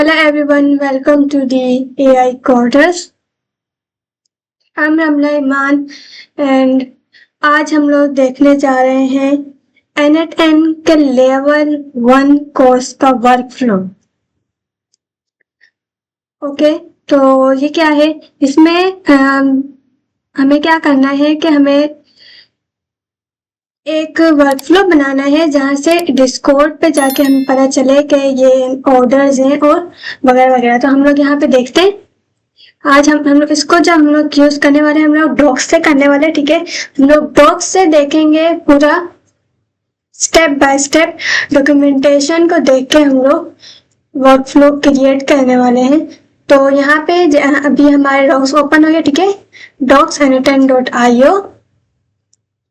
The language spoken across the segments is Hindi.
Hello everyone, welcome to the AI Quarters. I'm Ramla Iman and आज हम लोग देखने जा रहे हैं NetN के लेवल 1 कोर्स का वर्कफ्लो। ओके, तो ये क्या है? इसमें हमें क्या करना है कि हमें एक वर्कफ्लो बनाना है जहाँ से डिस्कॉर्ड पे जाके हमें पता चले कि ये ऑर्डर्स हैं और वगैरह वगैरह। तो हम लोग यहाँ पे देखते हैं। आज हम लोग इसको जो हम लोग यूज करने वाले हैं, हम लोग डॉक्स से करने वाले हैं। ठीक है, हम लोग डॉक्स से देखेंगे पूरा स्टेप बाय स्टेप डॉक्यूमेंटेशन को देख के हम लोग वर्कफ्लो क्रिएट करने वाले हैं। तो यहाँ पे अभी हमारे डॉक्स ओपन हो गया। ठीक है, docs.net.io।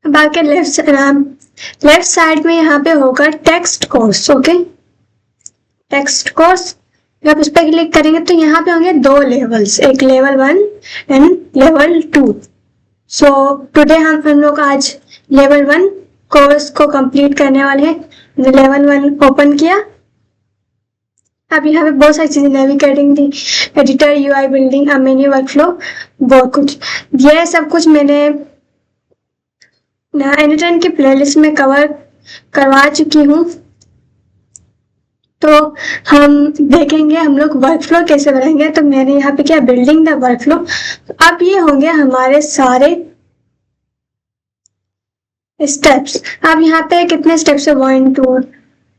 बाकी लेफ्ट साइड में यहाँ पे होगा text course. Okay, text course जब उस पर क्लिक करेंगे तो यहाँ पे होंगे दो लेवल्स, एक level 1 and level 2। So today हम लोग आज लेवल 1 कोर्स को कंप्लीट करने वाले हैं। लेवल 1 ओपन किया। अब यहाँ पे बहुत सारी चीजें, नेविगेटिंग दी editor, UI building, menu, workflow, बहुत कुछ। ये सब कुछ मैंने NetN की प्लेलिस्ट में कवर करवा चुकी हूँ। तो हम देखेंगे हम लोग वर्कफ्लो कैसे बनाएंगे। तो मैंने यहाँ पे क्या, बिल्डिंग द वर्कफ्लो। अब ये होंगे हमारे सारे स्टेप्स। अब यहाँ पे कितने स्टेप्स है? 1 2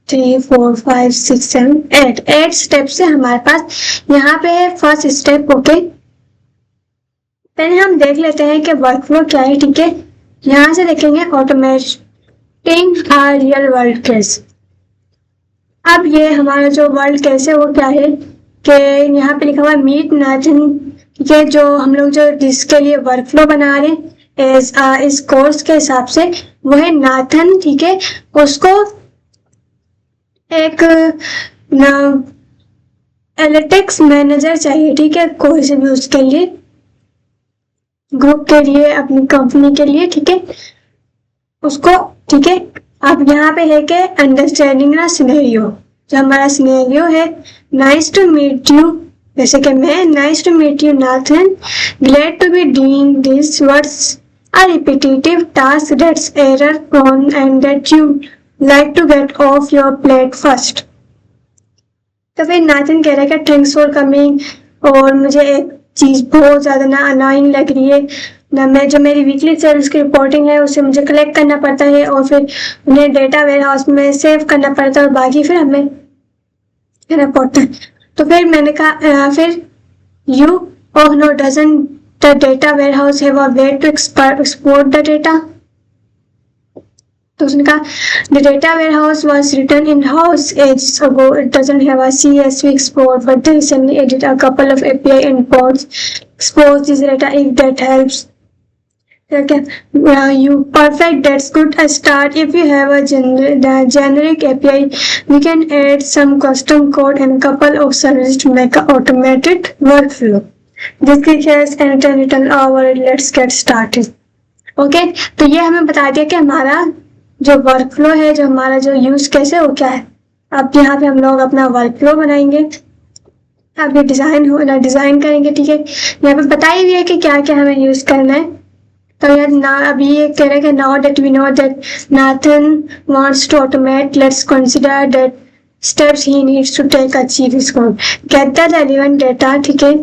3 4 5 6 7 8 स्टेप्स है हमारे पास। यहाँ पे है फर्स्ट स्टेप। ओके, पहले हम देख लेते हैं कि वर्कफ्लो क्या है। ठीक है, यहाँ से देखेंगे ऑटोमेटिंग रियल वर्ल्ड केस। अब ये हमारा जो वर्ल्ड केस है वो क्या है कि यहाँ पे लिखा हुआ मीट नाथन। ये जो हम लोग जो जिसके लिए वर्कफ्लो बना रहे हैं इस कोर्स के हिसाब से वो है नाथन। ठीक है, उसको एक एनालिटिक्स मैनेजर चाहिए। ठीक है, कोई से भी उसके लिए, ग्रुप के लिए, अपनी कंपनी के लिए। ठीक है, उसको। ठीक है, अब यहाँ पे है कि अंडरस्टैंडिंग ना सिनेरियो। जो हमारा सिनेरियो है, नाइस टू मीट यू, जैसे कि मैं, nice to meet you Nathan, glad to be doing this, what's a repetitive task that's error prone and that you like to get off your plate first. तो फिर नाथन कह रहा है कि थैंक्स फॉर कमिंग, और मुझे एक चीज बहुत ज्यादा ना अनाइंग लग रही है ना, मैं जो मेरी वीकली सेल्स की रिपोर्टिंग है उसे मुझे कलेक्ट करना पड़ता है और फिर उन्हें डेटा वेयर हाउस में सेव करना पड़ता है और बाकी फिर हमें करना पड़ता है। तो फिर मैंने कहा फिर यू और know doesn't the data warehouse have a way to export the data. तो उसने कहा the data warehouse was written in house ages ago. It doesn't have a CSV export, but they recently added a couple of API endpoints expose this data if that helps. Okay, you perfect. That's good. A start. If you have a generic API, we can add some custom code and a couple of services to make an automated workflow. This is NetN over. Let's get started. Okay, तो ये हमें बता दिया कि हमारा जो वर्कफ्लो है, जो हमारा जो यूज कैसे हो क्या है। अब यहाँ पे हम लोग अपना वर्कफ्लो बनाएंगे। अब ये डिजाइन करेंगे। ठीक है, यहाँ पे बताई हुई है कि क्या क्या हमें यूज करना है। तो यार अभी ये कह रहे हैं कि now that we know that Nathan wants to automate, let's consider that steps he needs to take achieve this goal. Get the relevant data. ठीक है,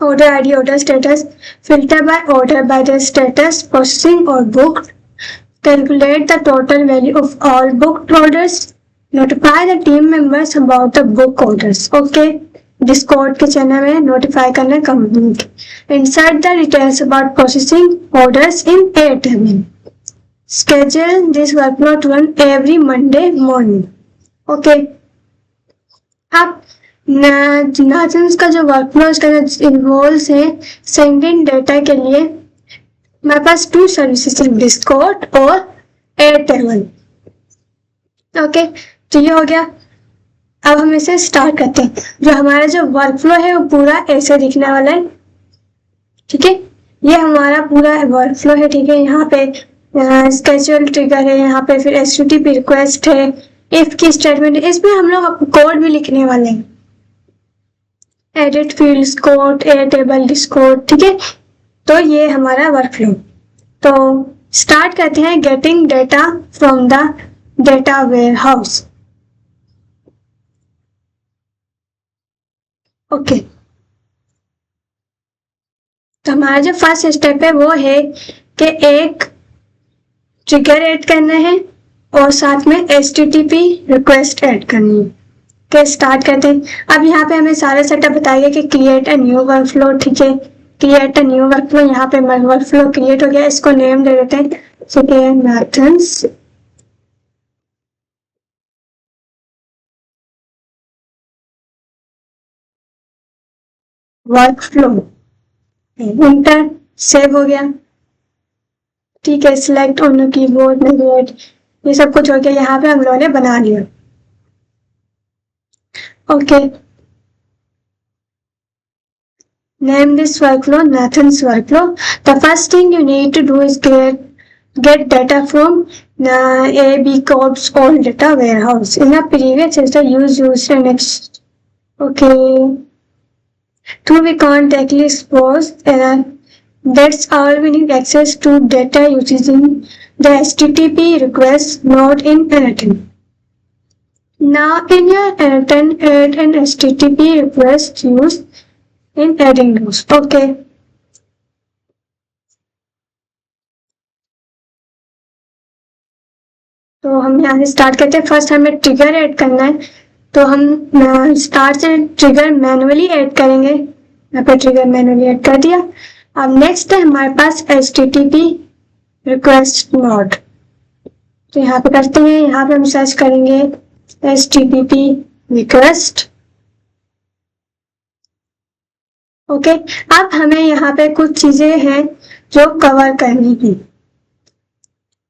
order ID, order status, filter by order by the status, processing और booked, calculate the total value of all booked orders, notify the team members about the book orders. Okay, Discord के चैनल में नोटिफाई करना कंपनी के, insert the details about processing orders in ATM, schedule this workflow to run every Monday morning. Okay, अब नाथन का जो वर्कफ्लो इसका इन्वॉल्व है सेंडिंग डेटा के लिए मेरे पास 2 सर्विसेज, डिस्कॉर्ड और एयरटेल। ओके, तो ये हो गया। अब हम इसे स्टार्ट करते हैं। जो हमारा जो वर्कफ्लो है वो पूरा ऐसे दिखने वाला है। ठीक है, ये हमारा पूरा वर्कफ्लो है। ठीक है, यहाँ पे स्केड्यूल ट्रिगर है, यहाँ पे फिर HTTP रिक्वेस्ट है, इफ की स्टेटमेंट, इसमें हम लोग कोड भी लिखने वाले हैं। एडिट फील्ड्स कोड, ए टेबल डिस्कोड, ठीक है। तो ये हमारा वर्कफ्लो। तो स्टार्ट करते हैं getting data from the data warehouse. Okay, तो हमारा जो फर्स्ट स्टेप है वो है कि एक ट्रिगर ऐड करना है और साथ में HTTP रिक्वेस्ट ऐड करनी है। के स्टार्ट करते हैं। अब यहाँ पे हमें सारा सेटअप बताइए कि क्रिएट अ न्यू वर्कफ्लो, ठीक है। क्रिएट अ न्यू वर्कफ्लो, यहाँ पे वर्कफ्लो क्रिएट हो गया, इसको नेम दे देते हैं, ठीक है, मैथन्स वर्कफ्लो। इंटर, सेव हो गया, ठीक है। सिलेक्ट ऑन कीबोर्ड, नेविगेट, ये सब कुछ हो गया, यहाँ पे हम लोगों ने बना लिया। Okay, name this workflow Nathan's workflow. The first thing you need to do is get data from AB Corp's old data warehouse. In the previous chapter, use next. Okay, to be contactly exposed, that's all we need access to data using the HTTP request node in Anaton. Now in your Anaton, add an HTTP request used in adding those. Okay, तो हम यहाँ से स्टार्ट करते हैं। फर्स्ट हमें ट्रिगर ऐड करना है, तो हम स्टार्ट से ट्रिगर मैनुअली ऐड करेंगे। यहाँ पे ट्रिगर मैनुअली ऐड कर दिया। अब नेक्स्ट है हमारे पास HTTP रिक्वेस्ट नोड, तो यहाँ पे करते हैं। यहाँ पे हम सर्च करेंगे HTTP रिक्वेस्ट। ओके, अब हमें यहाँ पे कुछ चीजें हैं जो कवर करनी है,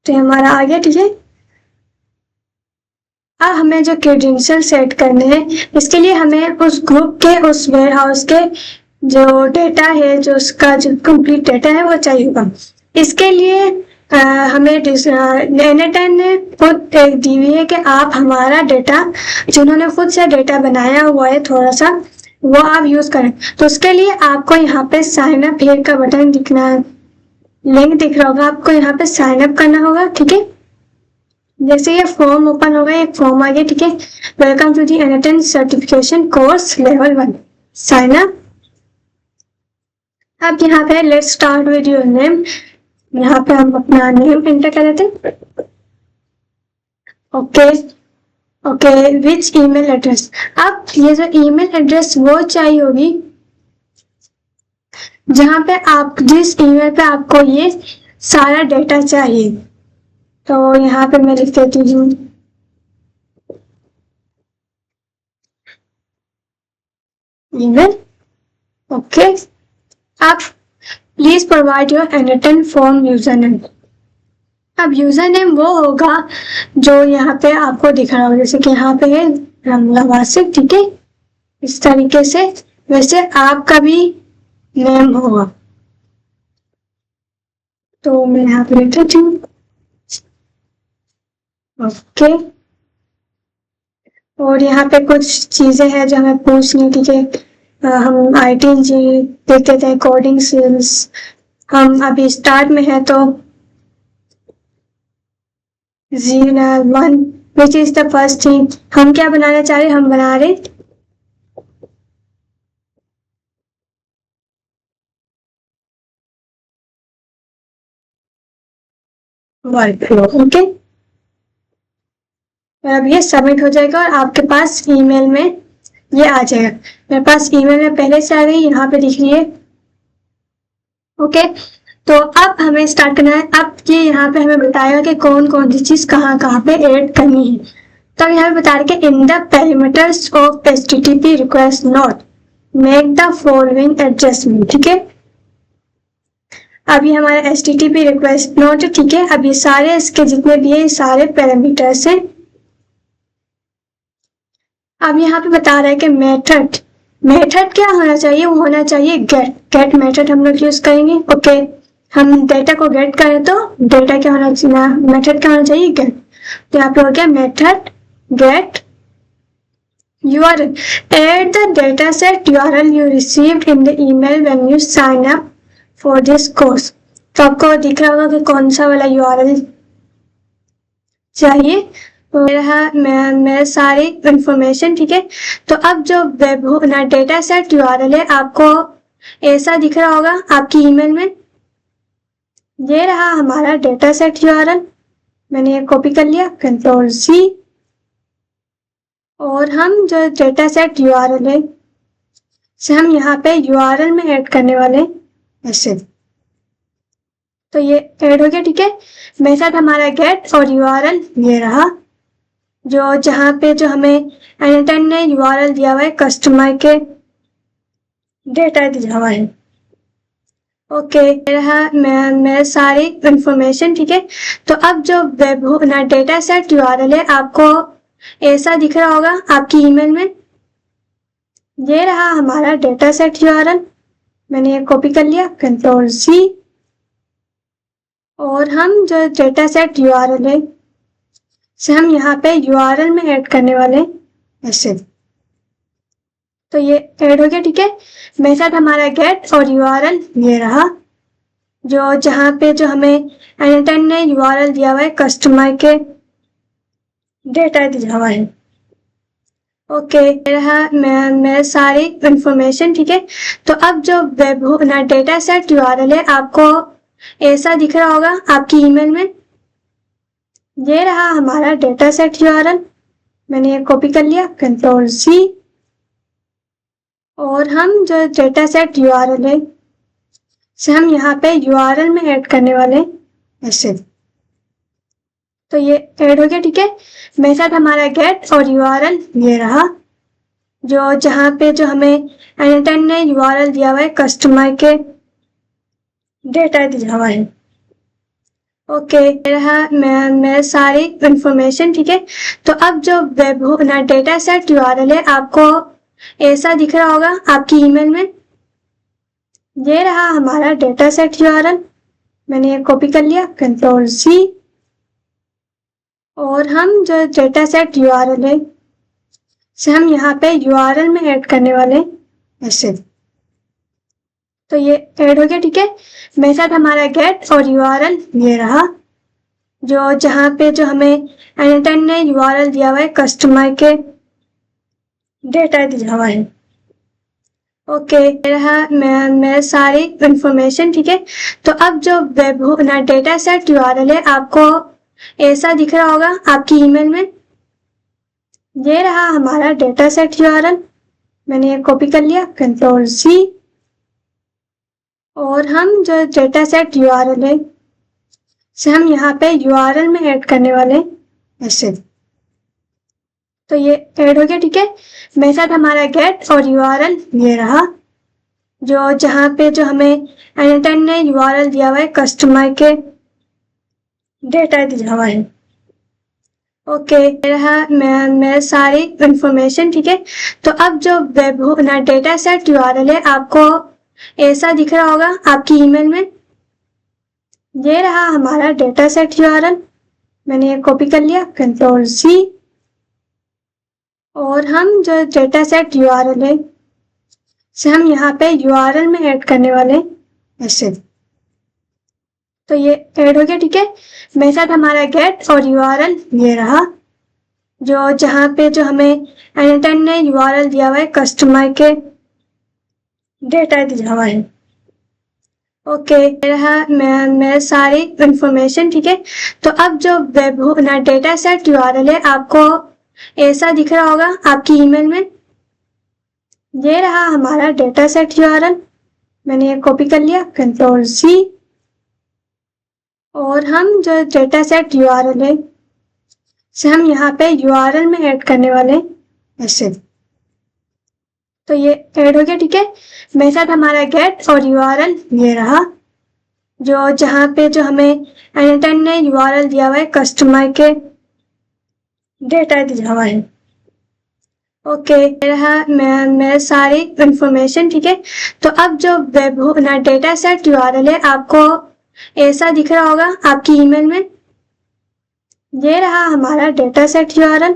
तो हमारा आ गया, ठीक है। अब हमें जो क्रेडेंशियल सेट करने हैं, इसके लिए हमें उस ग्रुप के, उस वेयरहाउस के जो डेटा है, जो उसका जो कंप्लीट डेटा है वो चाहिए होगा। इसके लिए हमें Anaton ने खुद एक दी हुई है कि आप हमारा डेटा, जिन्होंने खुद से डेटा बनाया हुआ है थोड़ा सा, वो आप यूज करें। तो उसके लिए आपको यहाँ पे साइन अप हियर का बटन दिखना है, लिंक दिख रहा होगा, आपको यहाँ पे साइन अप करना होगा, ठीक है। जैसे ये फॉर्म ओपन होगा, एक फॉर्म आ गया, ठीक है। Welcome to the Anaton certification course level 1, sign up. अब यहाँ पे let's start with your name, यहाँ पे हम अपना नेम एंटर कर देते हैं। Okay okay, which email address. अब ये जो ईमेल एड्रेस वो चाहिए होगी जहाँ पे आप, जिस ईमेल पे आपको ये सारा डेटा चाहिए। तो यहाँ पे मैं लिख देती हूँ ईमेल। ओके, आप please provide your Anaton form user name. अब यूजर नेम वो होगा जो यहाँ पे आपको दिख रहा होगा, जैसे कि यहाँ पे है रमला वासिक, ठीक है, इस तरीके से वैसे आपका भी नेम होगा। तो मैं यहाँ पे लिख देती हूँ। ओके, और यहाँ पे कुछ चीजें हैं जो हमें पूछनी, ठीक है। हम IT इंजीनियर देखते थे, कोडिंग स्किल्स, हम अभी स्टार्ट में है, तो 01 which is the first thing. हम क्या बनाना चाह रहे, हम बना रहे वर्कफ्लो। ओके, और अब ये सबमिट हो जाएगा और आपके पास ईमेल में ये आ जाएगा। मेरे पास ईमेल में पहले से आ गई, यहाँ पे दिख रही है। ओके, तो अब हमें स्टार्ट करना है। अब ये यहाँ पे हमें बताएगा कि कौन कौन सी चीज कहाँ कहाँ पे ऐड करनी है। तो यहाँ पे बता रहे कि in the parameters of HTTP request node make the following adjustment, ठीक है। अब ये हमारा HTTP रिक्वेस्ट नोड, ठीक है। अब ये सारे इसके जितने भी है सारे पैरामीटर्स हैं। अब यहाँ पे बता रहा है कि मेथड क्या होना चाहिए, वो होना चाहिए गेट मेथड हम लोग यूज करेंगे। ओके, हम डेटा को गेट करें तो डेटा क्या होना चाहिए, मेथड क्या होना चाहिए, गेट। तो यहाँ पे हो गया method gate URL. Add the dataset URL you received in the email when you sign up for this course. तो आपको दिख रहा होगा कि कौन सा वाला URL चाहिए। मैं सारी इंफॉर्मेशन, ठीक है। तो अब जो वेब ना डेटा सेट URL है, आपको ऐसा दिख रहा होगा आपकी ईमेल में। ये रहा हमारा डेटा सेट URL। मैंने ये कॉपी कर लिया, Ctrl+C, और हम जो डेटा सेट URL है से हम यहाँ पे URL में ऐड करने वाले ऐसे। तो ये ऐड हो गया, ठीक है। मेथड हमारा गेट और URL ये रहा, जो जहाँ पे जो हमें एनिटाइम ने URL दिया हुआ है, कस्टमर के डेटा दिया हुआ है। ओके, रहा मैं सारी इंफॉर्मेशन, ठीक है। तो अब जो वेब ना डेटा सेट URL है, आपको ऐसा दिख रहा होगा आपकी ईमेल में। ये रहा हमारा डेटा सेट URL। मैंने ये कॉपी कर लिया, Ctrl+C, और हम जो डेटा सेट URL है से हम यहाँ पे URL में ऐड करने वाले ऐसे। तो ये ऐड हो गया, ठीक है। मेथड हमारा गेट और URL ये रहा, जो जहाँ पे जो हमें एनिटाइम ने URL दिया हुआ है, कस्टमर के डेटा दिया हुआ है। ओके, रहा मैं सारी इंफॉर्मेशन, ठीक है। तो अब जो वेब ना डेटा सेट URL है, आपको ऐसा दिख रहा होगा आपकी ईमेल में। ये रहा हमारा डेटा सेट URL। मैंने ये कॉपी कर लिया, Ctrl+C, और हम जो डेटा सेट URL है से हम यहाँ पे URL में ऐड करने वाले ऐसे। तो ये ऐड हो गया, ठीक है। मेथड हमारा गेट और URL ये रहा, जो जहाँ पे जो हमें एनिटाइम ने URL दिया हुआ है, कस्टमर के डेटा दिया हुआ है। ओके, रहा मैं सारी इंफॉर्मेशन, ठीक है। तो अब जो वेब ना डेटा सेट URL है, आपको ऐसा दिख रहा होगा आपकी ईमेल में। ये रहा हमारा डेटा सेट URL। मैंने ये कॉपी कर लिया, Ctrl+C, और हम जो डेटा सेट URL है से हम यहाँ पे URL में ऐड करने वाले ऐसे। तो ये ऐड हो गया, ठीक है। मेथड हमारा गेट और URL ये रहा, जो जहाँ पे जो हमें एनिटाइम ने URL दिया हुआ है, कस्टमर के डेटा दिया हुआ है। ओके, रहा मैं सारी इंफॉर्मेशन, ठीक है। तो अब जो वेब ना डेटा सेट URL है, आपको ऐसा दिख रहा होगा आपकी ईमेल में। ये रहा हमारा डेटा सेट URL। मैंने ये कॉपी कर लिया, Ctrl+C, और हम जो डेटा सेट URL है से हम यहाँ पे URL में ऐड करने वाले ऐसे। तो ये ऐड हो गया, ठीक है। मेथड हमारा गेट और URL ये रहा, जो जहाँ पे जो हमें एनिटाइम ने URL दिया हुआ है, कस्टमर के डेटा दिया हुआ है। ओके, रहा मैं सारी इंफॉर्मेशन, ठीक है। तो अब जो वेब ना डेटा सेट URL है, आपको ऐसा दिख रहा होगा आपकी ईमेल में। ये रहा हमारा डेटा सेट URL। मैंने ये कॉपी कर लिया, Ctrl+C, और हम जो डेटा सेट URL है से हम यहाँ पे URL में ऐड करने वाले ऐसे। तो ये ऐड हो गया, ठीक है। मेथड हमारा गेट और URL ये रहा, जो जहाँ पे जो हमें एनिटाइम ने URL दिया हुआ है, कस्टमर के डेटा दिया हुआ है। ओके, रहा मैं सारी इंफॉर्मेशन, ठीक है। तो अब जो वेब ना डेटा सेट URL है, आपको ऐसा दिख रहा होगा आपकी ईमेल में। ये रहा हमारा डेटा सेट URL। मैंने ये कॉपी कर लिया, Ctrl+C, और हम जो डेटा सेट URL है से हम यहाँ पे URL में ऐड करने वाले ऐसे। तो ये ऐड हो गया, ठीक है। मेथड हमारा गेट और URL ये रहा, जो जहाँ पे जो हमें एनिटाइम ने URL दिया हुआ है, कस्टमर के डेटा दिया हुआ है। ओके, रहा मैं सारी इंफॉर्मेशन, ठीक है। तो अब जो वेब ना डेटा सेट URL है, आपको ऐसा दिख रहा होगा आपकी ईमेल में। ये रहा हमारा डेटा सेट URL।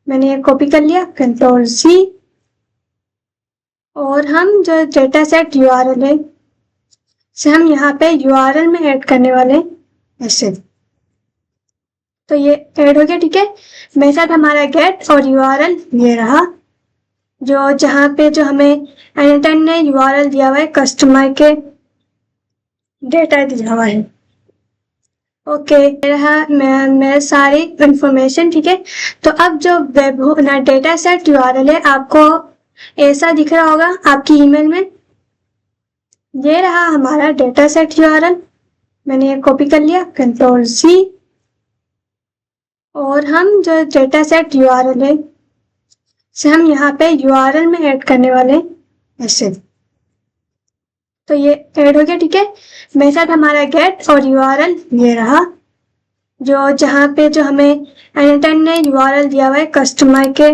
मैंने ये कॉपी कर लिया, कंट्रोल सी। और हम जो डेटा सेट यूआरएल है से हम यहाँ पे यूआरएल में ऐड करने वाले हैं ऐसे। तो ये ऐड हो गया, ठीक है। मेथड हमारा गेट और यूआरएल ये रहा, जो जहाँ पे जो हमें एनिटाइम ने यूआरएल दिया हुआ है, कस्टमर के डेटा दिया हुआ है। ओके, रहा मैं सारी इंफॉर्मेशन, ठीक है। तो अब जो वेब ना डेटा सेट यूआरएल है आपको ऐसा दिख रहा होगा आपकी ईमेल में। ये रहा हमारा डेटा सेट यूआरएल, मैंने ये कॉपी कर लिया, कंट्रोल सी। और हम जो डेटा सेट यूआरएल है से हम यहाँ पे यूआरएल में ऐड करने वाले हैं ऐसे। तो ये ऐड हो गया, ठीक है। मेथड हमारा गेट और यूआरएल ये रहा, जो जहाँ पे जो हमें एनिटाइम ने यूआरएल दिया हुआ है, कस्टमर के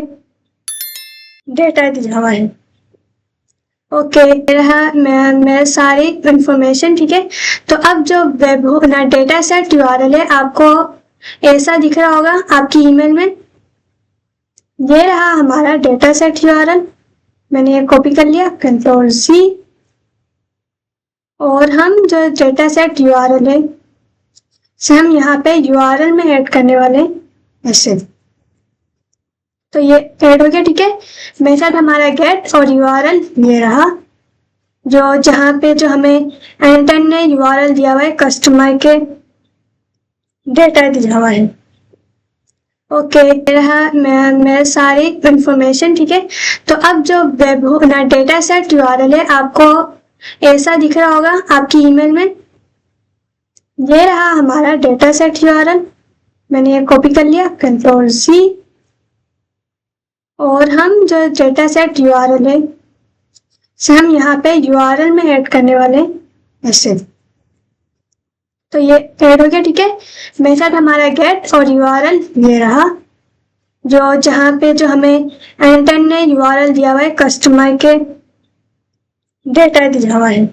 डेटा दिया हुआ है। ओके, रहा मैं सारी इंफॉर्मेशन, ठीक है। तो अब जो वेब ना डेटा सेट यूआरएल है आपको ऐसा दिख रहा होगा आपकी ईमेल में। ये रहा हमारा डेटा सेट यूआरएल, मैंने ये कॉपी कर लिया, कंट्रोल सी। और हम जो डेटा सेट यूआरएल है से हम यहाँ पे यूआरएल में ऐड करने वाले हैं ऐसे। तो ये ऐड हो गया, ठीक है। मेथड हमारा गेट और यूआरएल ये रहा, जो जहाँ पे जो हमें एनिटाइम ने यूआरएल दिया हुआ है, कस्टमर के डेटा दिया हुआ है। ओके, रहा मैं सारी इंफॉर्मेशन, ठीक है। तो अब जो वेब ना डेटा सेट यूआरएल है आपको ऐसा दिख रहा होगा आपकी ईमेल में। ये रहा हमारा डेटा सेट यूआरएल, मैंने ये कॉपी कर लिया, कंट्रोल सी। और हम जो डेटा सेट यूआरएल है से हम यहाँ पे यूआरएल में ऐड करने वाले हैं ऐसे। तो ये ऐड हो गया, ठीक है। मेथड हमारा गेट और यूआरएल ये रहा, जो जहाँ पे जो हमें एनिटाइम ने यूआरएल दिया हुआ है, कस्टमर के डेटा दिया हुआ है।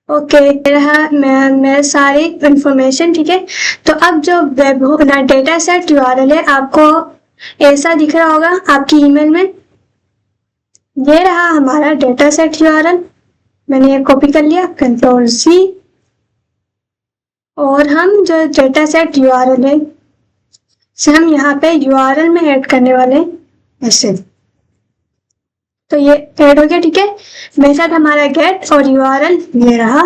ओके, रहा मैं सारी इंफॉर्मेशन, ठीक है। तो अब जो वेब ना डेटा सेट यूआरएल है आपको ऐसा दिख रहा होगा आपकी ईमेल में। ये रहा हमारा डेटा सेट यूआरएल, मैंने ये कॉपी कर लिया, कंट्रोल सी। और हम जो डेटा सेट यूआरएल है से हम यहाँ पे यूआरएल में ऐड करने वाले हैं ऐसे। तो ये ऐड हो गया, ठीक है। मेथड हमारा गेट और यूआरएल ये रहा,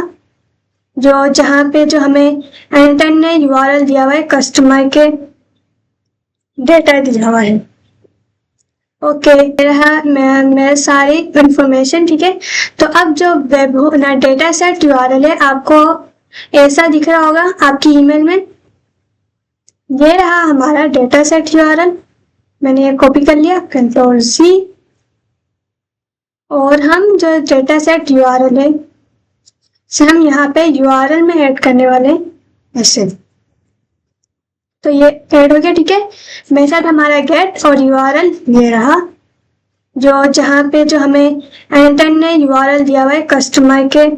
जो जहाँ पे जो हमें एनिटाइम ने यूआरएल दिया हुआ है, कस्टमर के डेटा दिया हुआ है। ओके, रहा मैं सारी इंफॉर्मेशन, ठीक है। तो अब जो वेब ना डेटा सेट यूआरएल है आपको ऐसा दिख रहा होगा आपकी ईमेल में। ये रहा हमारा डेटा सेट यूआरएल, मैंने ये कॉपी कर लिया, कंट्रोल सी। और हम जो डेटा सेट यूआरएल है से हम यहाँ पे यूआरएल में ऐड करने वाले हैं ऐसे। तो ये ऐड हो गया, ठीक है। मेथड हमारा गेट और यूआरएल ये रहा, जो जहाँ पे जो हमें एनिटाइम ने यूआरएल दिया हुआ है, कस्टमर के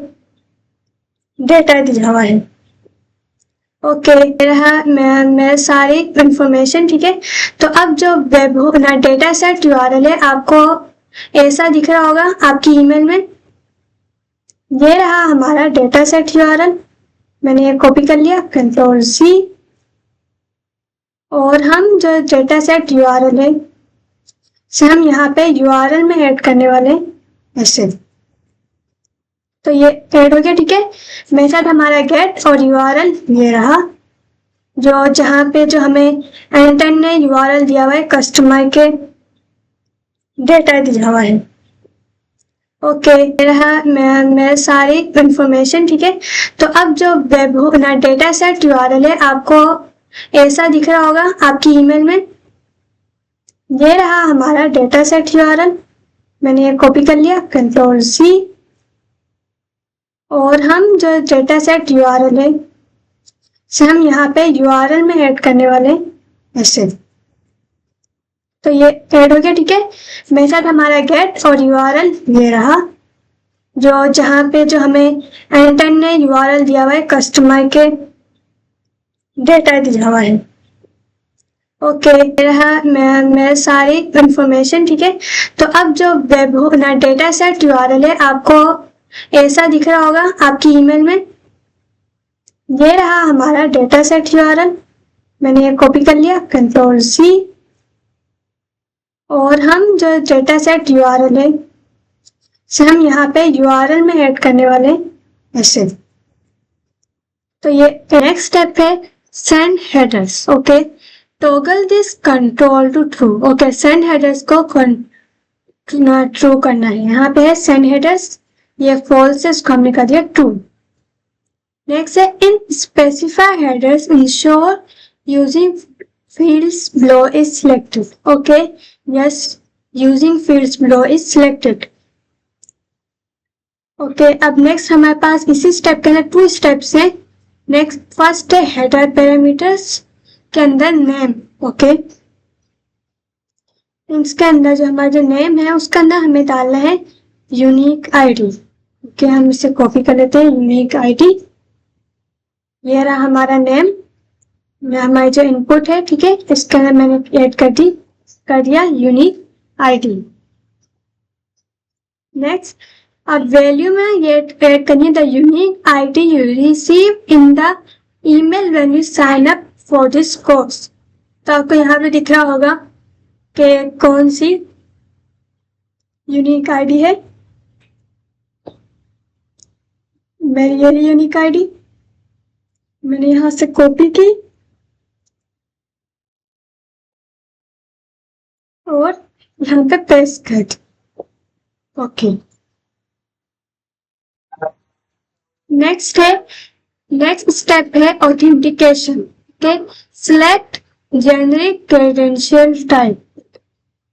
डेटा दिया हुआ है। ओके, रहा मैं सारी इंफॉर्मेशन, ठीक है। तो अब जो वेब ना डेटा सेट यूआरएल है आपको ऐसा दिख रहा होगा आपकी ईमेल में। ये रहा हमारा डेटा सेट यूआरएल, मैंने ये कॉपी कर लिया, कंट्रोल सी। और हम जो डेटा सेट यूआरएल है से हम यहाँ पे यूआरएल में ऐड करने वाले हैं ऐसे। तो ये ऐड हो गया, ठीक है। मेथड हमारा गेट और यूआरएल ये रहा, जो जहाँ पे जो हमें एनिटाइम ने यूआरएल दिया हुआ है, कस्टमर के डेटा दिया हुआ है। ओके, रहा मैं सारी इंफॉर्मेशन, ठीक है। तो अब जो वेब ना डेटा सेट यूआरएल है आपको ऐसा दिख रहा होगा आपकी ईमेल में। ये रहा हमारा डेटा सेट यूआरएल, मैंने ये कॉपी कर लिया, कंट्रोल सी। और हम जो डेटा सेट यूआरएल है से हम यहाँ पे यूआरएल में ऐड करने वाले हैं ऐसे। तो ये ऐड हो गया, ठीक है। मेथड हमारा गेट और यूआरएल ये रहा, जो जहाँ पे जो हमें एनिटाइम ने यूआरएल दिया हुआ है, कस्टमर के डेटा दिया हुआ है। ओके, रहा मैं सारी इंफॉर्मेशन, ठीक है। तो अब जो वेब ना डेटा सेट यूआरएल है आपको ऐसा दिख रहा होगा आपकी ईमेल में। ये रहा हमारा डेटा सेट यूआरएल, मैंने ये कॉपी कर लिया, कंट्रोल सी। और हम जो डेटा सेट यूआरएल है से हम यहाँ पे यूआरएल में ऐड करने वाले हैं ऐसे। तो ये नेक्स्ट स्टेप है send headers. Okay, toggle this control to true. Okay, send headers को ट्रू करना है। यहाँ पे है सेंड हेडर्स, ये फॉल्स है, इसको हमने कर दिया ट्रू। नेक्स्ट है in specify headers ensure using fields below is selected. Okay, yes, using fields below is selected. Okay, अब नेक्स्ट हमारे पास इसी स्टेप के अंदर 2 स्टेप्स हैं। नेक्स्ट फर्स्ट है हेडर पैरामीटर्स के अंदर नेम। ओके, इसके अंदर जो हमारा जो नेम है उसके अंदर हमें डालना है यूनिक आईडी। ओके, हम इसे कॉपी कर लेते हैं, यूनिक आईडी। ये रहा हमारा नेम, हमारी जो इनपुट है, ठीक है, इसके अंदर मैंने ऐड कर दिया यूनिक आईडी। नेक्स्ट, अब वैल्यू में ये ऐड करनी है the unique ID you receive in the email when you sign up for this course. तो आपको यहाँ पे दिख रहा होगा कि कौन सी यूनिक आईडी है। मेरी ये यूनिक आईडी मैंने यहाँ से कॉपी की और यहाँ पे पेस्ट कर दी। ओके, नेक्स्ट स्टेप है authentication. Okay, select generic credential type.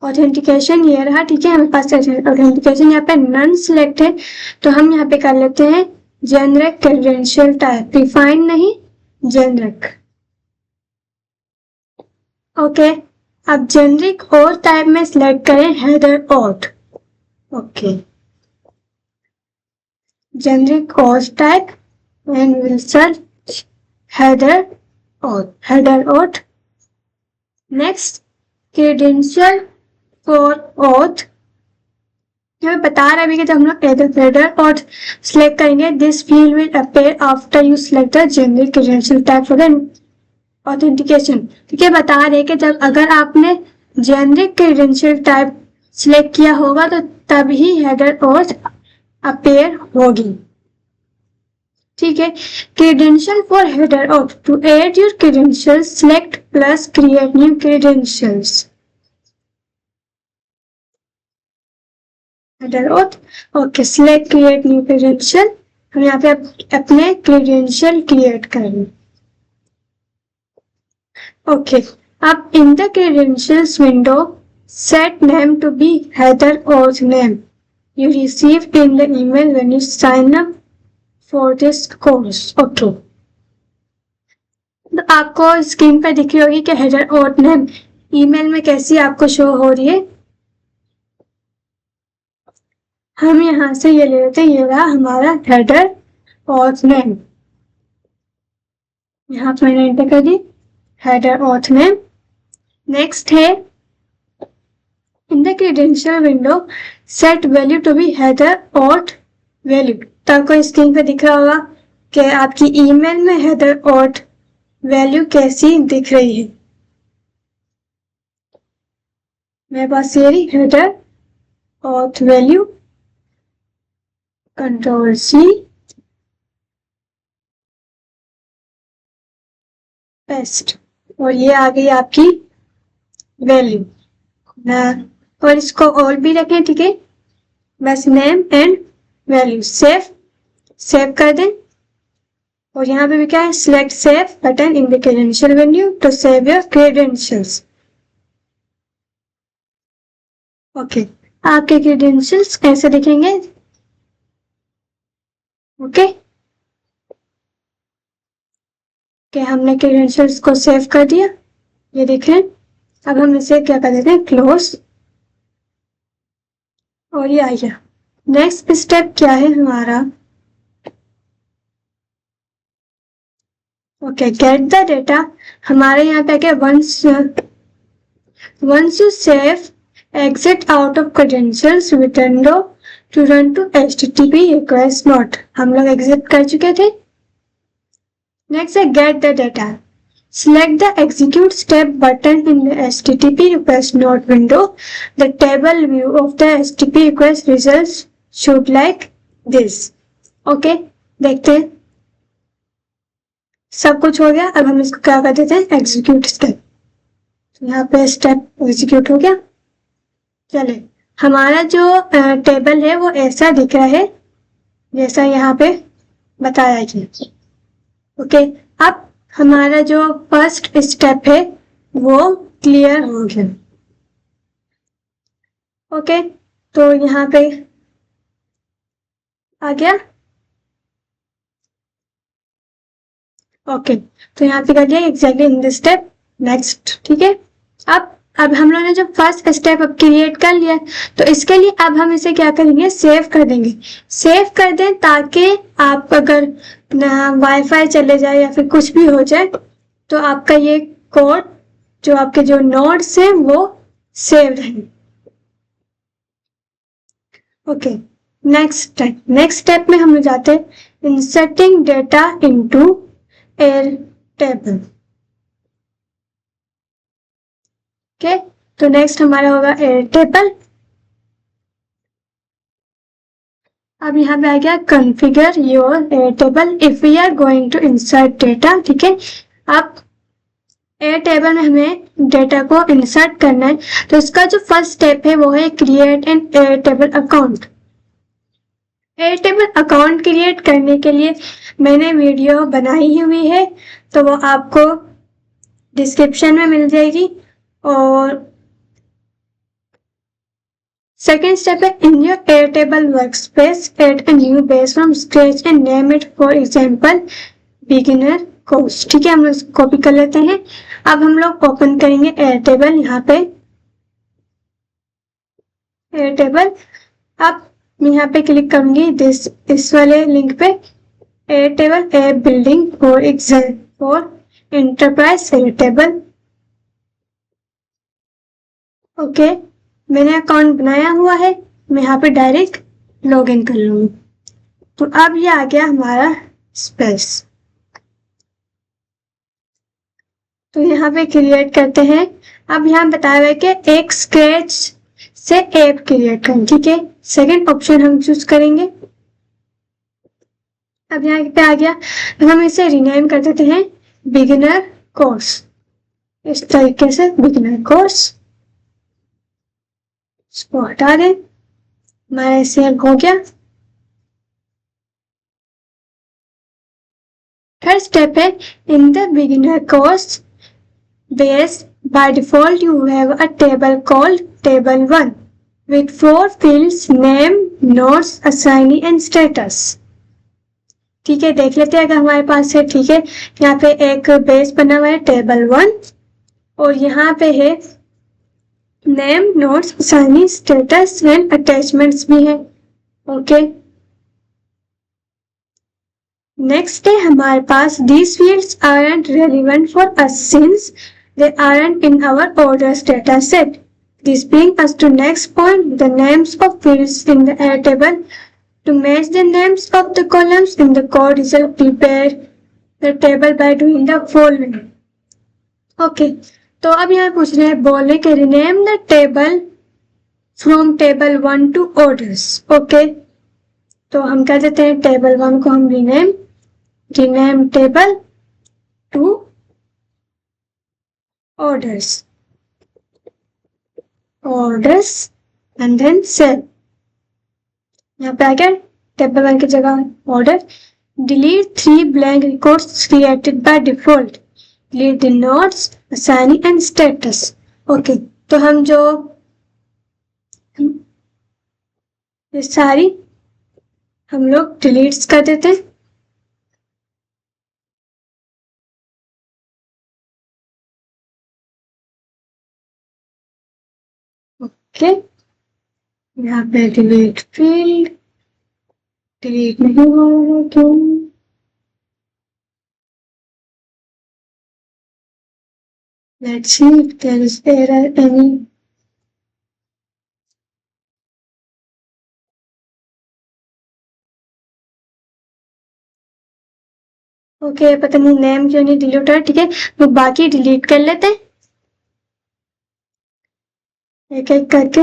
Authentication ये रहा, ठीक है, हमारे पास ऑथेंटिकेशन यहाँ पे नन सिलेक्ट है, तो हम यहाँ पे कर लेते हैं जेनेरिक क्रेडेंशियल टाइप, डिफाइन नहीं, जेनेरिक। ओके, अब जेनेरिक और टाइप में सिलेक्ट करें header auth. Okay, generic auth type and will search header auth. Next, credential for auth, हमें बता रहा है कि जब हम लोग हेडर ऑथ सिलेक्ट करेंगे this field will appear after you select the generic credential type for the authentication. ठीक है, बता रहे कि जब अगर आपने जेनेरिक क्रेडेंशियल टाइप सिलेक्ट किया होगा तो तभी हेडर ऑथ अपीयर होगी। ठीक है, credential for header auth, to add your credentials select plus create new credentials. Header auth, okay, select create new credential, हम यहाँ पे अपने क्रेडेंशियल क्रिएट करेंगे। Okay, up in the credentials window, set name to be header auth name you received in the email when you sign up for this course. Okay. तो आपको स्क्रीन पर दिख रही होगी कि हेडर ऑथ नेम ईमेल में कैसी आपको शो हो रही है। हम यहाँ से ये ले लेते हैं, ये रहा हमारा हेडर ऑथ नेम। यहाँ पर मैंने एंटर कर दी header auth name. Next है in the credential window set value to be header auth value। तो आपको स्क्रीन पे दिख रहा होगा कि आपकी ईमेल में header auth वैल्यू कैसी दिख रही है। मेरे पास ये रही header auth value, control C, paste, और ये आ गई आपकी वैल्यू। और इसको और भी रखें, ठीक है, बस नेम एंड वैल्यू सेव कर दें। और यहाँ पे भी क्या है, select save button in the credential window to save your credentials. Okay, आपके क्रेडेंशियल्स कैसे दिखेंगे। ओके, कि हमने क्रेडेंशियल्स को सेव कर दिया, ये देखें। अब हम इसे क्या कर देते हैं, क्लोज, और ये आ गया। नेक्स्ट स्टेप क्या है हमारा, ओके, गेट द डेटा। हमारे यहाँ पे क्या, once Once you save, exit out of credentials window to run to HTTP request not. हम लोग exit कर चुके थे. Next है get the data. Select the execute step button in the HTTP request node window. The table view of the HTTP request results should like this. Okay, देखते हैं. सब कुछ हो गया. अब हम इसको क्या कर देते हैं, एग्जीक्यूट स्टेप. तो यहाँ पे स्टेप एग्जीक्यूट हो गया. चले, हमारा जो टेबल है वो ऐसा दिख रहा है जैसा यहाँ पे बताया गया. ओके, अब हमारा जो फर्स्ट स्टेप है वो क्लियर हो गया. ओके, तो यहाँ पे आ गया. ओके, तो यहाँ पे कर दिया exactly in this step. Next. ठीक है, अब हम लोगों ने जो फर्स्ट स्टेप अब क्रिएट कर लिया, तो इसके लिए अब हम इसे क्या करेंगे, सेव कर देंगे. सेव कर दें ताकि आप अगर वाईफाई चले जाए या फिर कुछ भी हो जाए तो आपका ये कोड जो आपके जो नोड्स हैं वो सेव रहेंगे. ओके, नेक्स्ट स्टेप में हम जाते हैं inserting data into Airtable. Okay, तो नेक्स्ट हमारा होगा एयर टेबल. अब यहाँ पे आ गया configure your Airtable if we are going to insert data. ठीक है, अब एयर टेबल में हमें डेटा को इंसर्ट करना है, तो इसका जो फर्स्ट स्टेप है वो है create an air table account. Air table account create करने के लिए मैंने वीडियो बनाई हुई है, तो वो आपको डिस्क्रिप्शन में मिल जाएगी. और सेकेंड स्टेप है in your Airtable workspace add a new base from scratch and name it for example beginner course. ठीक है, हम लोग कॉपी कर लेते हैं. अब हम लोग ओपन करेंगे एयर टेबल. यहाँ पे एयर टेबल, अब मैं यहाँ पे क्लिक करूंगी इस वाले लिंक पे, air table app building for enterprise air table. Okay, मैंने अकाउंट बनाया हुआ है, मैं यहाँ पे डायरेक्ट लॉग इन कर लूंगी. तो अब ये आ गया हमारा स्पेस. तो यहाँ पे क्रिएट करते हैं. अब यहाँ बताया हुआ है कि एक स्क्रैच से ऐप क्रिएट करें. ठीक है, सेकंड ऑप्शन हम चूज करेंगे. अब यहाँ पे आ गया, हम इसे रिनेम कर देते हैं बिगिनर कोर्स. इस तरीके से बिगिनर कोर्स इसको हटा दें. हमारा सेव हो गया. थर्ड स्टेप है in the beginner course base by default you have a table called table 1 with 4 fields name, notes, assignee and status. ठीक है, देख लेते हैं अगर हमारे पास है. ठीक है, यहाँ पे एक बेस बना हुआ है टेबल 1 और यहाँ पे है name, notes, assignee, status and attachments भी है. ओके, नेक्स्ट है हमारे पास these fields aren't relevant for us since they aren't in our orders data set. This brings us to next point, the names of fields in the air table. To match the names of the columns in the code result, prepare the table by doing the following. Okay, तो अब यहाँ पूछ रहे हैं बोले कि rename the table from table 1 to orders. Okay, तो हम क्या देते हैं, table 1 को हम rename table to orders and then save. यहाँ पे आ गया टेबल 1 की जगह order. Delete 3 blank records created by default. Delete the notes, assignee and status. Okay, तो हम जो ये सारी हम लोग डिलीट कर देते हैं. ओके, यहाँ पे डिलीट फील्ड डिलीट नहीं हो रहा है क्यों. Let's see if there is error any. Okay, पता नहीं नेम क्यों नहीं डिलीट हो रहा। ठीक है, तो बाकी डिलीट कर लेते हैं एक एक करके।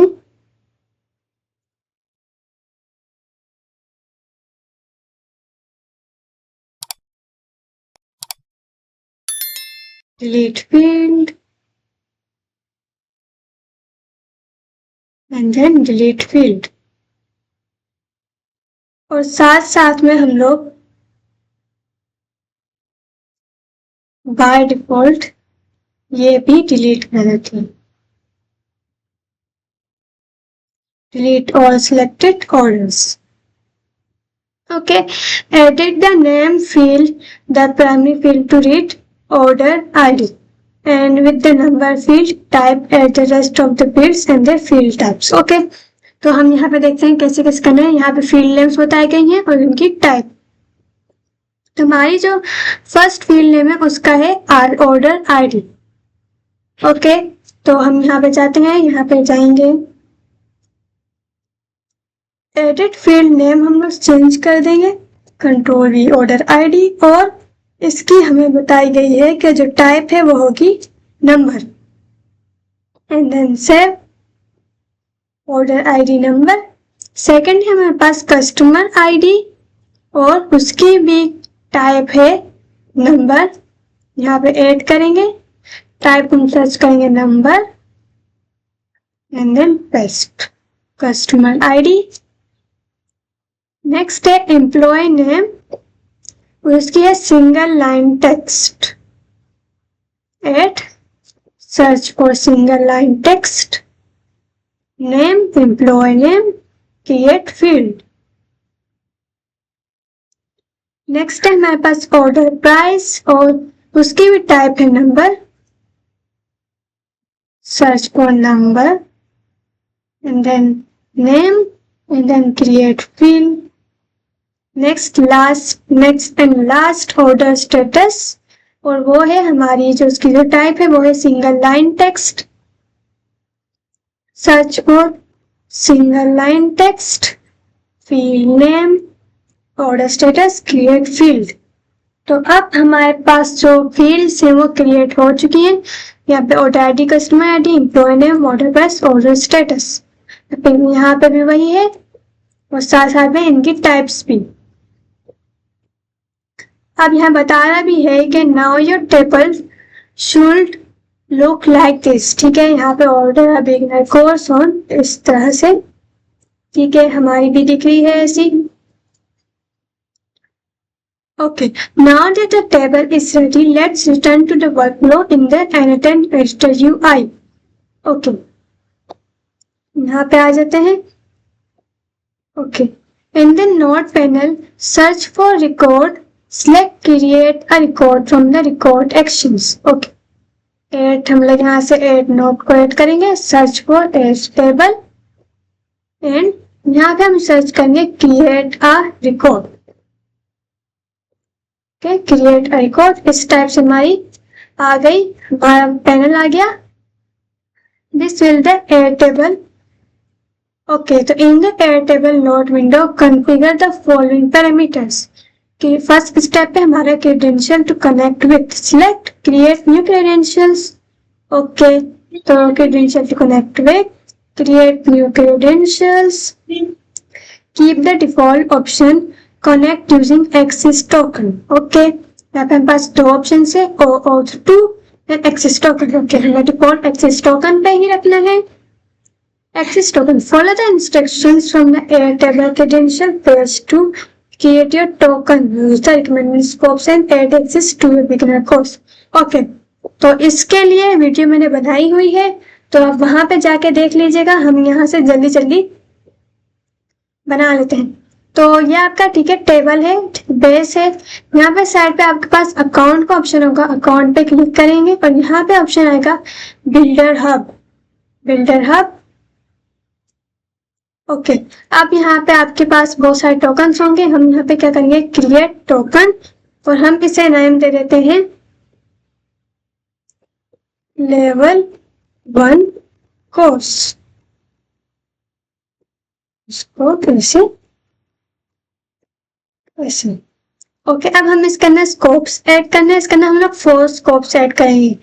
Delete field and then delete field, और साथ साथ में हम लोग बाय डिफॉल्ट ये भी डिलीट कर देते हैं। Delete all selected orders. Okay, edit the name field, the primary field to read order ID, and with the number field type at the rest of the fields and the field types. Okay, तो हम यहाँ पे देखते हैं कैसे कैसे करना है। यहाँ पे फील्ड नेम्स बताई गई हैं और उनकी टाइप। तो हमारी जो फर्स्ट फील्ड नेम है उसका है ऑर्डर आईडी। ओके, तो हम यहाँ पे जाते हैं, यहाँ पे जाएंगे एडिट फील्ड नेम हम लोग चेंज कर देंगे, कंट्रोल वी ऑर्डर आईडी, और इसकी हमें बताई गई है कि जो टाइप है वो होगी number, and then save order ID number. Second है हमारे पास कस्टमर आईडी और उसकी भी टाइप है नंबर। यहाँ पे ऐड करेंगे, टाइप हम सर्च करेंगे number and then paste customer ID. Next है एम्प्लॉय नेम, उसकी है single line text. Add search for single line text name employee name, create field. Next है हमारे पास ऑर्डर प्राइस और उसकी भी टाइप है number. Search for number and then name and then create field. Next and last order status, और वो है हमारी जो उसकी जो टाइप है वो है single line text. Search for single line text, field name, order status, create field. तो अब हमारे पास जो फील्ड्स हैं वो क्रिएट हो चुकी हैं। यहाँ पे order ID, customer ID, employee name, order price, order status. यहाँ पे भी वही है और साथ साथ में इनकी टाइप्स भी। अब यहाँ बता रहा भी है कि now your table should look like this. ठीक है, यहाँ पे ऑर्डर है बिगिनर कोर्स ऑन, इस तरह से। ठीक है, हमारी भी दिख रही है ऐसी। Okay, now that the table is ready, let's return to the workflow in the Annotate Register UI. Okay, यहाँ पे आ जाते हैं। Okay, in the Node panel, search for record, select create a record from the record actions. Okay, add हम लोग यहाँ से add node को add करेंगे, search for add table, and यहाँ पे हम search करेंगे create a record. Okay, create a record. इस टाइप से हमारी आ गई, हमारा पैनल आ गया। This will the Airtable. Okay, तो in the Airtable note window configure the following parameters. कि फर्स्ट स्टेप पे हमारा credential to connect with, select create new credentials. Okay, तो credential to connect with, create new credentials, keep the default option connect using access token. Okay, यहाँ पे हमारे पास दो ऑप्शन है, OAuth2 and access token. Okay, हमें डिफॉल्ट एक्सेस टोकन पे ही रखना है। Access token, follow the instructions from the Airtable credential page to create your token, use the recommended scopes and add access to your beginner course. Okay, तो इसके लिए वीडियो मैंने बनाई हुई है, तो आप वहां पे जाके देख लीजिएगा। हम यहाँ से जल्दी जल्दी बना लेते हैं। तो ये आपका ठीक है टेबल है, बेस है। यहाँ पे साइड पे आपके पास अकाउंट का ऑप्शन होगा, अकाउंट पे क्लिक करेंगे और यहाँ पे ऑप्शन आएगा builder hub. Builder hub, okay. अब यहाँ पे आपके पास बहुत सारे टोकन्स होंगे। हम यहाँ पे क्या करेंगे, क्रिएट टोकन, और हम इसे नाम दे देते हैं लेवल 1 कोर्स। इसको ऐसे ओके। अब हम इसके अंदर स्कोप्स ऐड करना है। इसके अंदर हम लोग 4 स्कोप्स ऐड करेंगे।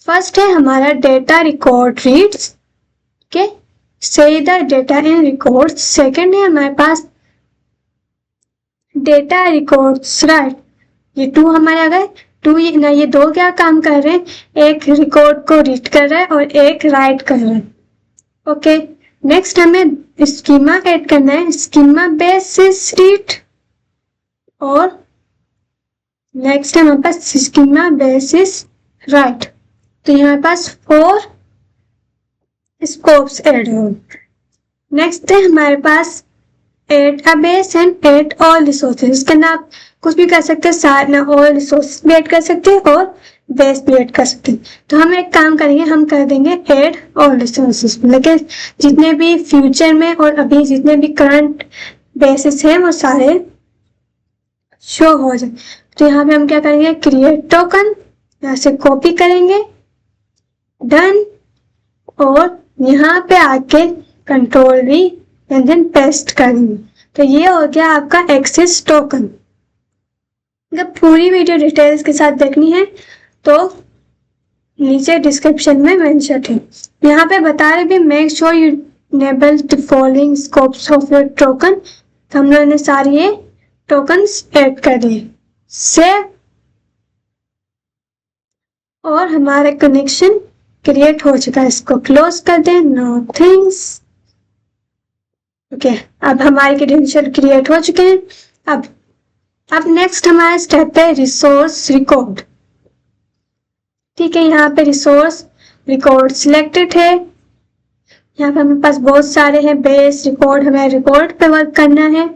फर्स्ट है हमारा डेटा रिकॉर्ड रीड्स, ओके, से the data in record. Second है हमारे पास डेटा रिकॉर्ड्स राइट। ये 2 हमारे आ गए। 2 ये 2 क्या काम कर रहे हैं, एक रिकॉर्ड को रीड कर रहा है और एक राइट कर रहा है। ओके, नेक्स्ट हमें स्कीमा ऐड करना है। स्कीमा बेसिस रीड और नेक्स्ट है हमारे पास स्कीमा बेसिस राइट। तो यहाँ हमारे पास 4 स्कोप्स ऐड हो। नेक्स्ट है हमारे पास add a base and add all resources. इसके अंदर आप कुछ भी कर सकते हैं, सारे ऑल रिसोर्सेज भी ऐड कर सकते हैं और बेस भी ऐड कर सकते हैं। तो हम एक काम करेंगे, हम कर देंगे एड ऑल रिसोर्सेज, लेकिन जितने भी फ्यूचर में और अभी जितने भी करंट बेसिस हैं वो सारे शो हो जाए। तो यहाँ पे हम क्या करेंगे, क्रिएट टोकन, यहाँ से कॉपी करेंगे, डन, और यहाँ पे आके control V and then paste करेंगे। तो ये हो गया आपका एक्सेस टोकन। अगर पूरी वीडियो डिटेल्स के साथ देखनी है तो नीचे डिस्क्रिप्शन में मेंशन है। यहाँ पे बता रहे भी make sure you enable the following scopes of your token. तो हम लोगों ने सारी ये टोकन्स ऐड कर दिए। सेव, और हमारा कनेक्शन क्रिएट हो चुका है। इसको क्लोज कर दें, नो थिंग्स। ओके, अब हमारे क्रेडेंशियल क्रिएट हो चुके हैं। अब नेक्स्ट हमारा स्टेप है रिसोर्स रिकॉर्ड। ठीक है, यहाँ पे रिसोर्स रिकॉर्ड सिलेक्टेड है। यहाँ पे हमारे पास बहुत सारे हैं, बेस रिकॉर्ड, हमें रिकॉर्ड पे वर्क करना है।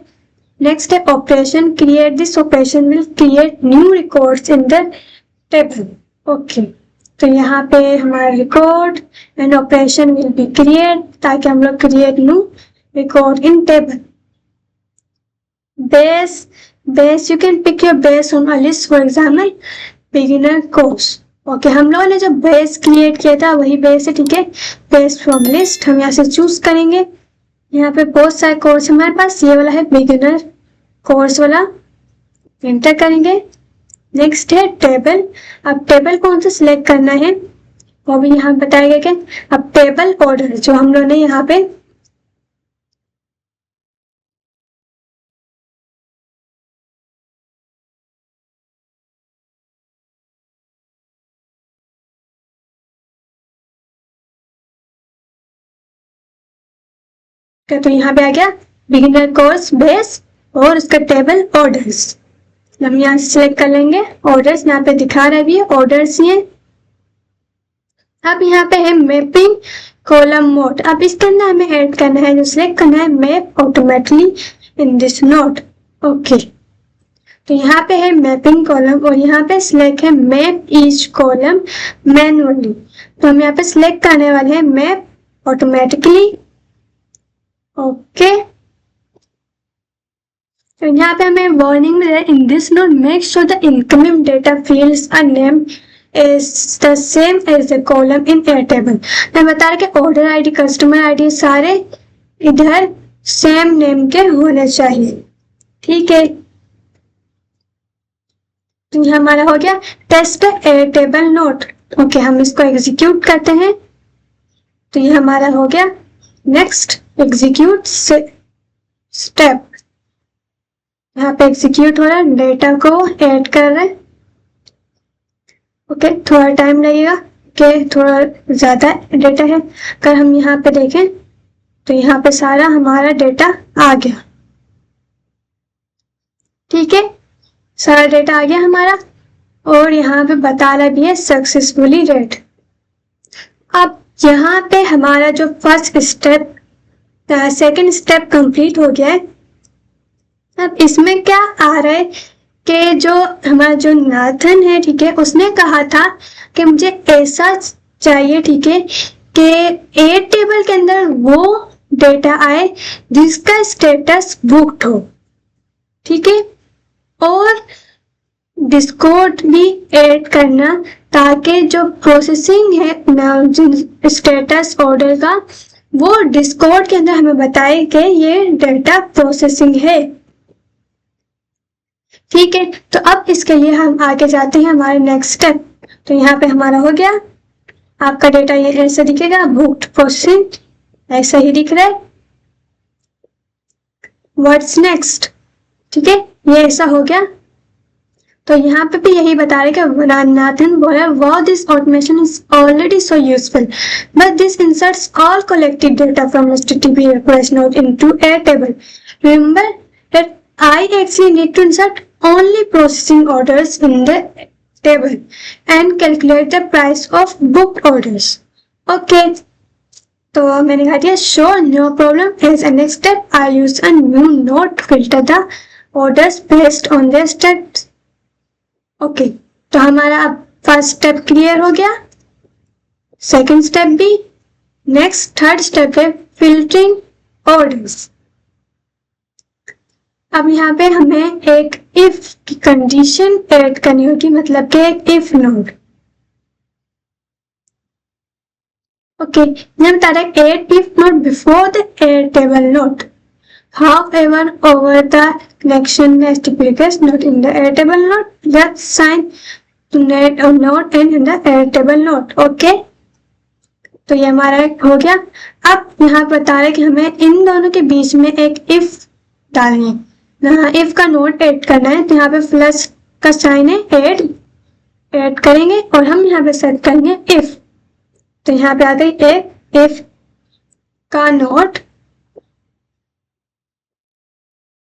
नेक्स्ट है operation, create this operation will create new records in the table. Okay, तो यहाँ पे हमारा record and operation will be create, ताकि हम लोग create new record in table. Base you can pick your base on a list, for example beginner course. Okay, हम लोगों ने जो बेस क्रिएट किया था वही बेस है। ठीक है, बेस फ्रॉम लिस्ट हम यहाँ से चूज करेंगे। यहाँ पे बहुत सारे कोर्स हमारे पास, ये वाला है बिगिनर कोर्स वाला, एंटर करेंगे। नेक्स्ट है टेबल। अब टेबल कौन सा सिलेक्ट करना है वो भी यहाँ बताया गया। अब टेबल ऑर्डर जो हम लोगों ने यहाँ पे तो यहाँ पे आ गया बिगिनर कोर्स बेस और उसका टेबल ऑर्डर्स। हम यहाँ से सिलेक्ट कर लेंगे ऑर्डर्स, यहाँ पे दिखा रहा है भी ऑर्डर्स ये। अब यहाँ पे है मैपिंग कॉलम मोड। अब इसके अंदर हमें ऐड करना है, जो सिलेक्ट करना है map automatically in this node. Okay, तो यहाँ पे है मैपिंग कॉलम और यहाँ पे सिलेक्ट है मैप ईच कॉलम मैनुअली। तो हम यहाँ पे सिलेक्ट करने वाले हैं मैप ऑटोमेटिकली। ओके, तो यहाँ पे हमें वार्निंग में है, in this node make sure the incoming data fields are name is the same as the column in Airtable. मैं बता रहा कि ऑर्डर आईडी, कस्टमर आईडी सारे इधर सेम नेम के होने चाहिए। ठीक है, तो ये हमारा हो गया टेस्ट ए टेबल नोट। ओके, हम इसको एग्जीक्यूट करते हैं। तो ये हमारा हो गया नेक्स्ट एग्जीक्यूट स्टेप। यहाँ पे एग्जीक्यूट हो रहा है, डेटा को ऐड कर रहे हैं। ओके, थोड़ा टाइम लगेगा कि थोड़ा ज्यादा डेटा है। अगर हम यहाँ पे देखें तो यहाँ पे सारा हमारा डेटा आ गया। ठीक है, सारा डेटा आ गया हमारा और यहाँ पे बता रहा भी है सक्सेसफुली रेड। अब यहाँ पे हमारा जो first step, second step complete हो गया है। अब इसमें क्या आ रहा है कि जो हमारा जो नाथन है, ठीक है, उसने कहा था कि मुझे ऐसा चाहिए, ठीक है, कि ए टेबल के अंदर वो डेटा आए जिसका स्टेटस बुक्ड हो। ठीक है, और डिस्कोड भी ऐड करना, ताकि जो प्रोसेसिंग है स्टेटस ऑर्डर का, वो डिस्कोड के अंदर हमें बताए कि ये डेटा प्रोसेसिंग है। ठीक है, तो अब इसके लिए हम आगे जाते हैं हमारे नेक्स्ट स्टेप। तो यहाँ पे हमारा हो गया, आपका डेटा ये ऐसे दिखेगा, बुक्ड प्रोसेसिंग, ऐसा ही दिख रहा है। What's next? ठीक है, ये ऐसा हो गया। तो यहाँ पे भी यही बता रहे कि नाथन बोला, wow, this automation is already so useful, but this inserts all collected data from HTTP request node into Airtable. Remember that I actually need to insert only processing orders in the table and calculate the price of booked orders. Okay. तो मैंने कहा दिया sure, no problem. As a next step, I use a new node to filter the orders based on their stats. Okay, तो हमारा अब फर्स्ट स्टेप क्लियर हो गया, सेकंड स्टेप भी। नेक्स्ट थर्ड स्टेप है फिल्टरिंग ऑर्डर्स। अब यहाँ पे हमें एक इफ की कंडीशन ऐड करनी होगी, मतलब कि एक इफ नोड। ओके, ये बता रहा है add if node before the Airtable node. However, over the connection HTTP request not in the Airtable node, just sign to net or node and in the Airtable node. Okay, तो ये हमारा हो गया। अब यहाँ बता रहे कि हमें इन दोनों के बीच में एक इफ डालनी है, यहाँ इफ का नोड ऐड करना है। तो यहाँ पे प्लस का साइन है, ऐड करेंगे और हम यहाँ पे सेट करेंगे इफ। तो यहाँ पे आ गई एक इफ का नोड।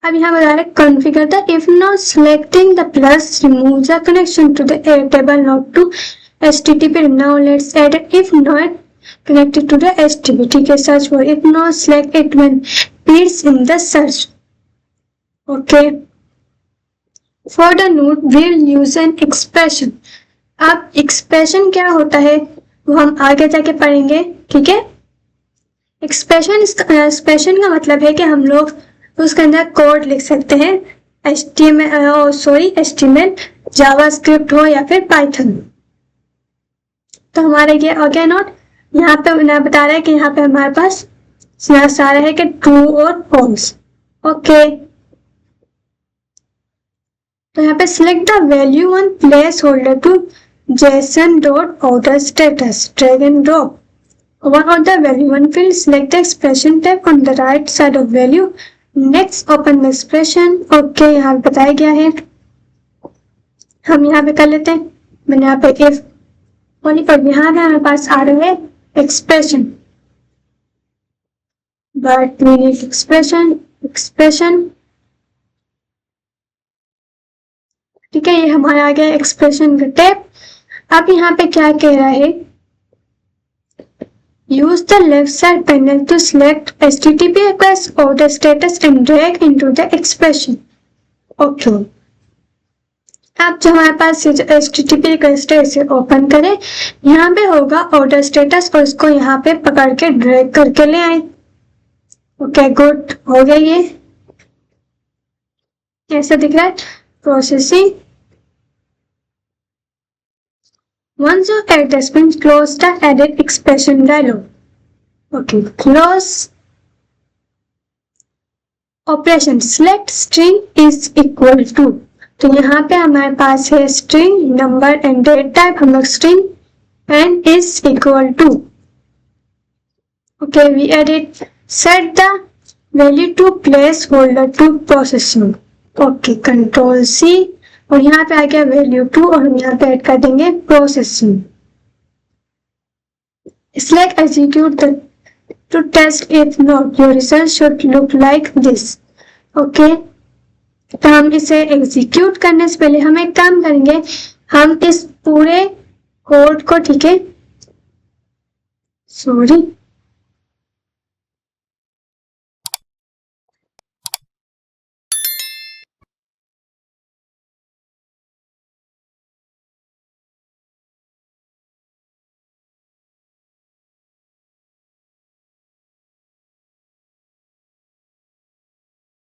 अब यहाँ बता रहे configure the if node, selecting the plus remove the connection to the Airtable node to HTTP. Now let's add if node connected to the HTTP. ठीक है, search for if node, select it when appears in the search. Okay, for the node we'll use an expression. अब एक्सप्रेशन क्या होता है वो हम आगे जाके पढ़ेंगे। ठीक है, एक्सप्रेशन का मतलब है कि हम लोग उसके अंदर कोड लिख सकते हैं, HTML, जावास्क्रिप्ट हो या फिर पाइथन। तो हमारे ये हो गया नोट। यहाँ पे बता रहा है कि यहाँ पे हमारे पास सारा है कि ट्रू और फॉल्स। ओके, तो यहाँ पे select the value on placeholder to JSON.order_status, drag and drop one of the value one field, select the expression tab on the right side of value. Next open the expression. Okay, यहाँ पे बताया गया है, हम यहाँ पे कर लेते हैं। मैंने यहाँ पे इफ ओनली पर यहाँ पे हमारे पास आ रहा है expression, but we need expression. ठीक है, ये हमारा आ गया एक्सप्रेशन का टैब। अब यहाँ पे क्या कह रहा है, use the left side panel to select HTTP request order status and drag into the expression. Okay, अब जो हमारे पास HTTP रिक्वेस्ट है इसे ओपन करें। यहाँ पे होगा ऑर्डर स्टेटस और इसको यहाँ पे पकड़ के ड्रैग करके ले आए। ओके, गुड, हो गया। ये ऐसा दिख रहा है processing. Once you add the string, close the edit expression dialog. Okay, close. Operation select string is equal to, तो यहाँ पे हमारे पास है string number and date type, हम लोग string and is equal to. Okay, we edit set the value to placeholder to processing. Okay, control C और यहाँ पे आ गया वैल्यू 2 और हम यहाँ पे ऐड कर देंगे processing. Select execute to test if not, your result should look like this. Okay, तो हम इसे एग्जीक्यूट करने से पहले हम एक काम करेंगे, हम इस पूरे कोड को, ठीक है, सॉरी,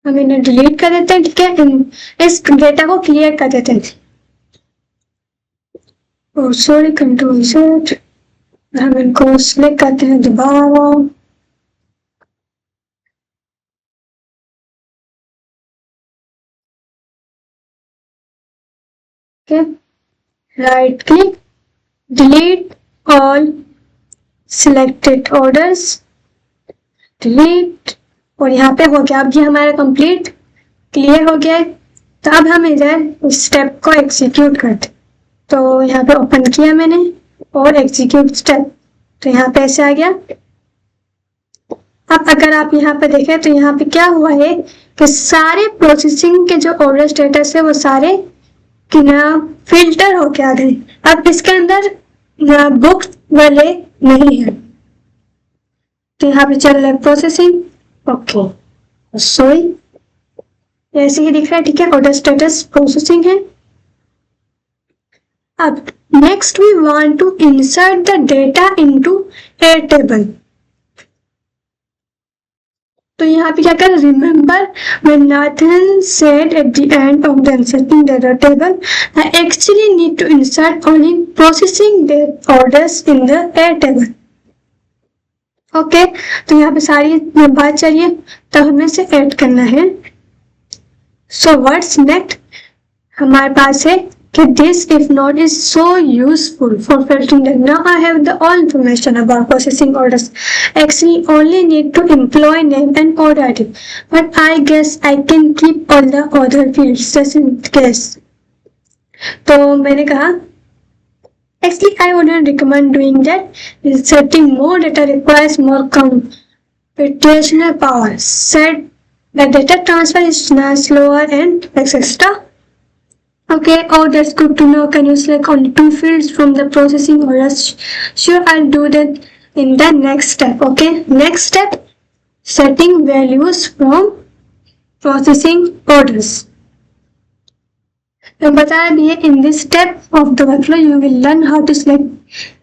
हम इन्हें डिलीट कर देते हैं। ठीक है, इस डेटा को क्लियर कर देते हैं। और सॉरी कंट्रोल सेट, हम इनको सिलेक्ट करते हैं दोबारा। Right click, delete all selected orders, delete, और यहाँ पे हो गया। अब ये हमारा कंप्लीट क्लियर हो गया है। तो अब हम इधर इस स्टेप को एग्जीक्यूट करते, तो यहाँ पे ओपन किया मैंने और एग्जीक्यूट स्टेप, तो यहाँ पे ऐसे आ गया। अब अगर आप यहाँ पे देखें तो यहाँ पे क्या हुआ है कि सारे प्रोसेसिंग के जो ऑर्डर स्टेटस है वो सारे फिल्टर होके आ गए। अब इसके अंदर बुक वाले नहीं है, तो यहाँ पे चल रहा है प्रोसेसिंग। ओके, सॉरी, ऐसे ही दिख रहा है, ठीक है, ऑर्डर स्टेटस प्रोसेसिंग है। अब next we want to insert the data into Airtable. तो यहाँ पे क्या कर, remember when Nathan said at the end of the inserting data table, I actually need to insert only processing the orders in the Airtable. Okay, तो यहाँ पे सारी बात चाहिए, तो हमें से ऐड करना है। सो व्हाट्स नेक्स्ट, हमारे पास है कि this if not is so useful for filtering that now I have the all information about processing orders. Actually only need to employ name and order ID, but I guess I can keep all the other fields just in case. तो मैंने कहा actually I wouldn't recommend doing that. Inserting more data requires more computational power. Said the data transfer is slower and etc. Okay, oh that's good to know. Can you select only 2 fields from the processing orders? Sure, I'll do that in the next step. Okay, next step, setting values from processing orders. तो बताया भी है, in this step of the workflow you will learn how to select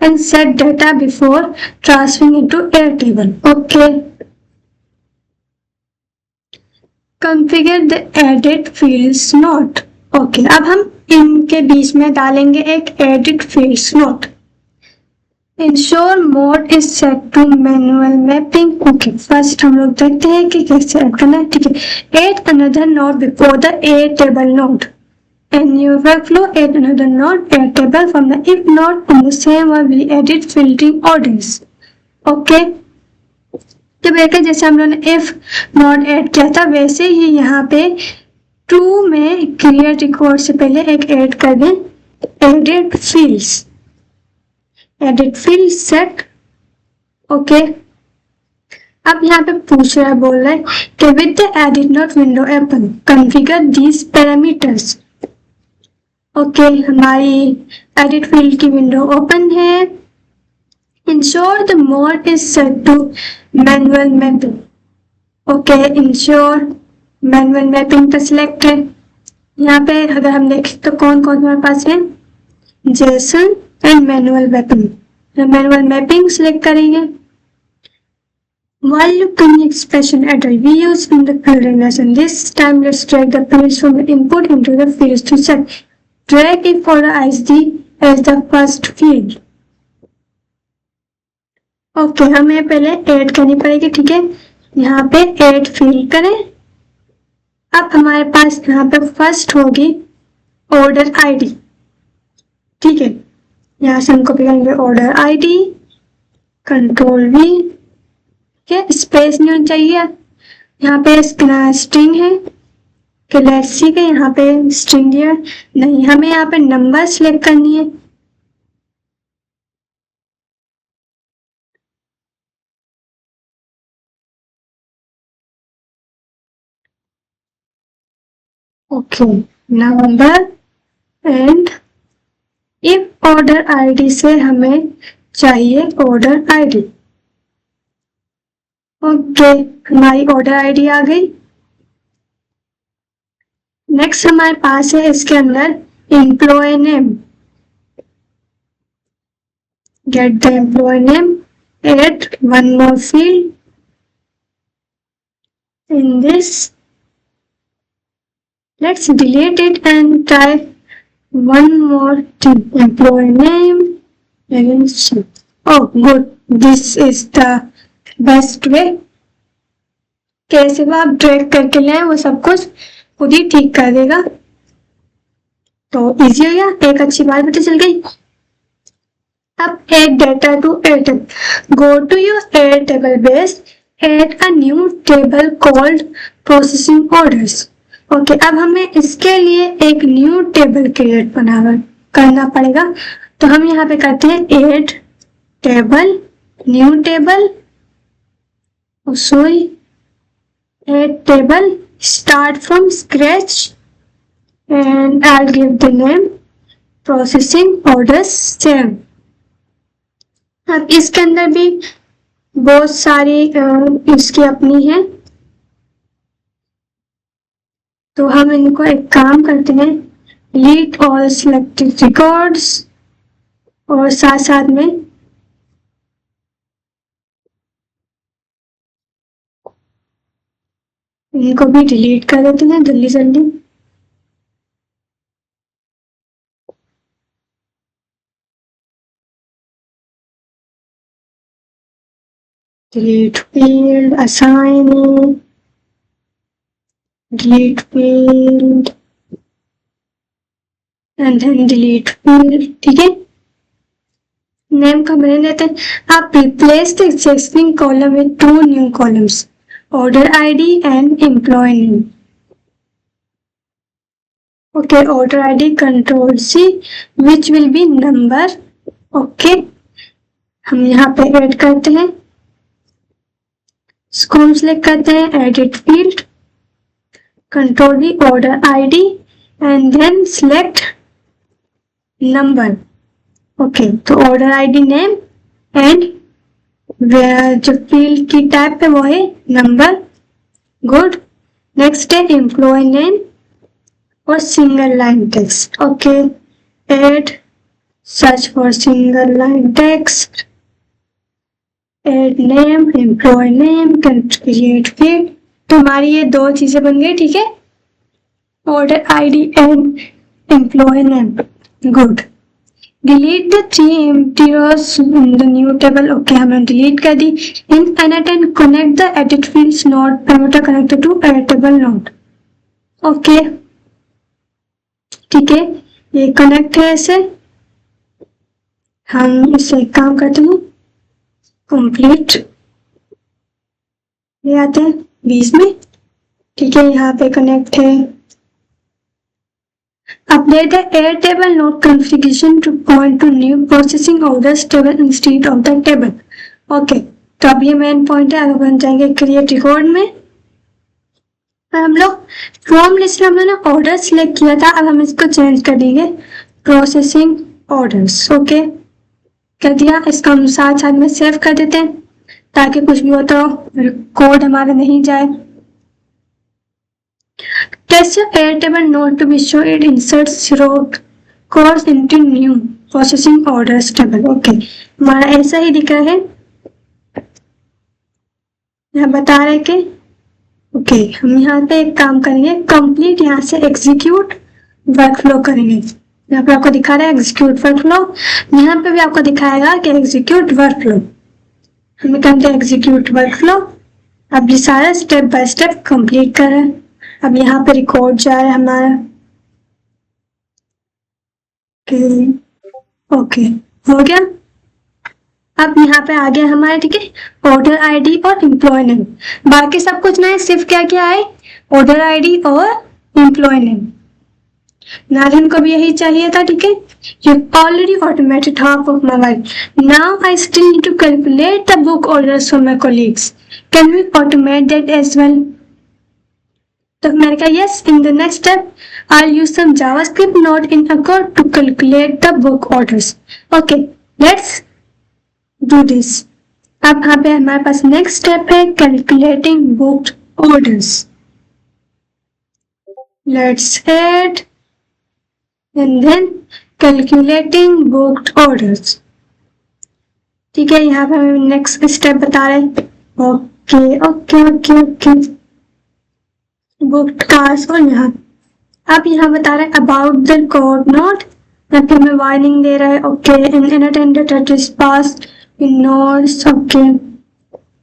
and set data before transferring into Airtable. Okay, configure the edit fields note. Okay, अब हम इनके बीच में डालेंगे एक edit fields node. Ensure mode is set to manual mapping. Okay, first हम लोग देखते हैं कि कैसे ऐड करना है, ठीक है। Add another node before the Airtable node and new workflow, add another node Airtable from the if node in the same way we edit filtering orders. Okay, जब एक जैसे हम लोगों ने इफ नोड ऐड किया था वैसे ही यहाँ पे टू में क्रिएट रिकॉर्ड से पहले एक ऐड कर दें edit fields, edit field set. Okay, अब यहाँ पे पूछ रहा है, बोल रहा है कि with the edit node window open configure these parameters. Okay, हमारी एडिट फील्ड की विंडो ओपन है। Ensure the mode is set to manual mapping. Okay, ensure manual mapping पर सिलेक्ट है। यहाँ पे अगर हम देखें तो कौन कौन हमारे पास है, Jason and manual mapping. Manual mapping select करेंगे। While looking expression adder we use in the filtering lesson, this time let's drag the fields from the input into the fields to set. Drag it for the ID as the first field. Okay, हमें पहले ऐड करनी पड़ेगी, ठीक है। यहाँ पे ऐड फील्ड करें। अब हमारे पास यहाँ पे फर्स्ट होगी ऑर्डर आईडी, ठीक है। यहाँ से हम कॉपी करेंगे ऑर्डर आईडी, कंट्रोल वी, ठीक है। स्पेस नहीं होना चाहिए। यहाँ पे स्ट्रिंग है कि लेट्स सी के यहाँ पे स्ट्रिंग दिया नहीं, हमें यहाँ पे नंबर सिलेक्ट करनी है। Okay, number and if order ID से हमें चाहिए ऑर्डर आईडी। ओके, हमारी ऑर्डर आईडी आ गई। नेक्स्ट हमारे पास है इसके अंदर employee name. Get the employee name, add one more field in this. Let's delete it and try one more thing, employee name and shift. Oh good, this is the best way. कैसे वो आप ड्रैग करके ले वो सब कुछ खुद ही ठीक कर देगा, तो इजी हो गया, एक अच्छी बात पता चल गई। अब add data to Airtable. Go to your Airtable base, add a new table called processing orders. Okay अब हमें इसके लिए एक न्यू टेबल क्रिएट करना पड़ेगा, तो हम यहाँ पे करते हैं add table, new table, sorry add table, start from scratch and I'll give the name processing orders same. अब इसके अंदर भी बहुत सारी इसकी अपनी है, तो हम इनको एक काम करते हैं, delete all selected records और साथ साथ में इनको भी डिलीट कर देते हैं जल्दी जल्दी। delete field, assign, delete field and then delete field, ठीक है। नेम का बना देते हैं, आप replace the existing column with 2 new columns, order ID and employee name. Okay, order ID control C, which will be number. Okay, हम यहाँ पे ऐड करते हैं, इसको हम सिलेक्ट करते हैं edit field, control V, order ID and then select number. Okay तो ऑर्डर ID नेम एंड जो फील्ड की टाइप है वो है नंबर, गुड। नेक्स्ट है एम्प्लॉय नेम और single line text. Okay add search for single line text, add name, employee name, create field. तो हमारी ये 2 चीजें बन गई, ठीक है, order ID and employee name, good. delete the 3 empty rows in the new table. Okay हमने डिलीट कर दी। in Anat and connect the edit fields node parameter connected to Airtable node. Okay ठीक है, ये कनेक्ट है ऐसे, हम इसे काम करते हैं कंप्लीट ले आते हैं 20 में, ठीक है, यहाँ पे कनेक्ट है। Update the Airtable node configuration to point to new processing orders table instead of the table. Okay, तो अब ये मेन पॉइंट है, अब बन जाएंगे क्रिएट रिकॉर्ड में। हम लोग फ्रॉम लिस्ट में हमने ना ऑर्डर सिलेक्ट किया था, अब हम इसको चेंज कर देंगे प्रोसेसिंग ऑर्डर्स। ओके कर दिया, इसको हम साथ साथ में सेव कर देते हैं ताकि कुछ भी हो तो कोड हमारा नहीं जाए। Test your Airtable node to be sure it inserts 0 codes into new processing orders table. Okay, हमारा ऐसा ही दिख रहा है, यहाँ बता रहे कि ओके हम यहाँ पे एक काम करेंगे, कंप्लीट यहाँ से एग्जीक्यूट वर्कफ्लो करेंगे। यहाँ पे आपको दिखा रहा है एग्जीक्यूट वर्कफ्लो, यहाँ पे भी आपको दिखाएगा कि एग्जीक्यूट वर्कफ्लो। हमें करते हैं एग्जीक्यूट वर्कफ्लो। अब ये सारा स्टेप बाय स्टेप कंप्लीट कर रहे हैं। अब यहाँ पे रिकॉर्ड जा रहा है हमारा, ओके हो गया। अब यहाँ पे आ गया हमारा, ठीक है, ऑर्डर आईडी और एम्प्लॉय नेम। बाकी सब कुछ नहीं, सिर्फ क्या क्या है, ऑर्डर आईडी और एम्प्लॉय नेम। नाज़िम को भी यही चाहिए था, ठीक है। You already automated half of my work. Now I still need to calculate the book orders for my colleagues. Can we automate that as well? तो मैंने कहा yes, in the next step I'll use some JavaScript node in a code to calculate the book orders. Okay, let's do this. अब यहाँ पे हमारे पास next step है calculating booked orders. Let's add and then calculating booked orders. ठीक है, यहाँ पे हमें नेक्स्ट स्टेप बता रहे हैं। Okay okay okay okay booked cars और यहाँ अब यहाँ बता रहा है अबाउट द कोड नोट, यहाँ पे हमें वार्निंग दे रहा है। ओके, अनअटेंडेड एड्रेस पास इग्नोर्स। ओके,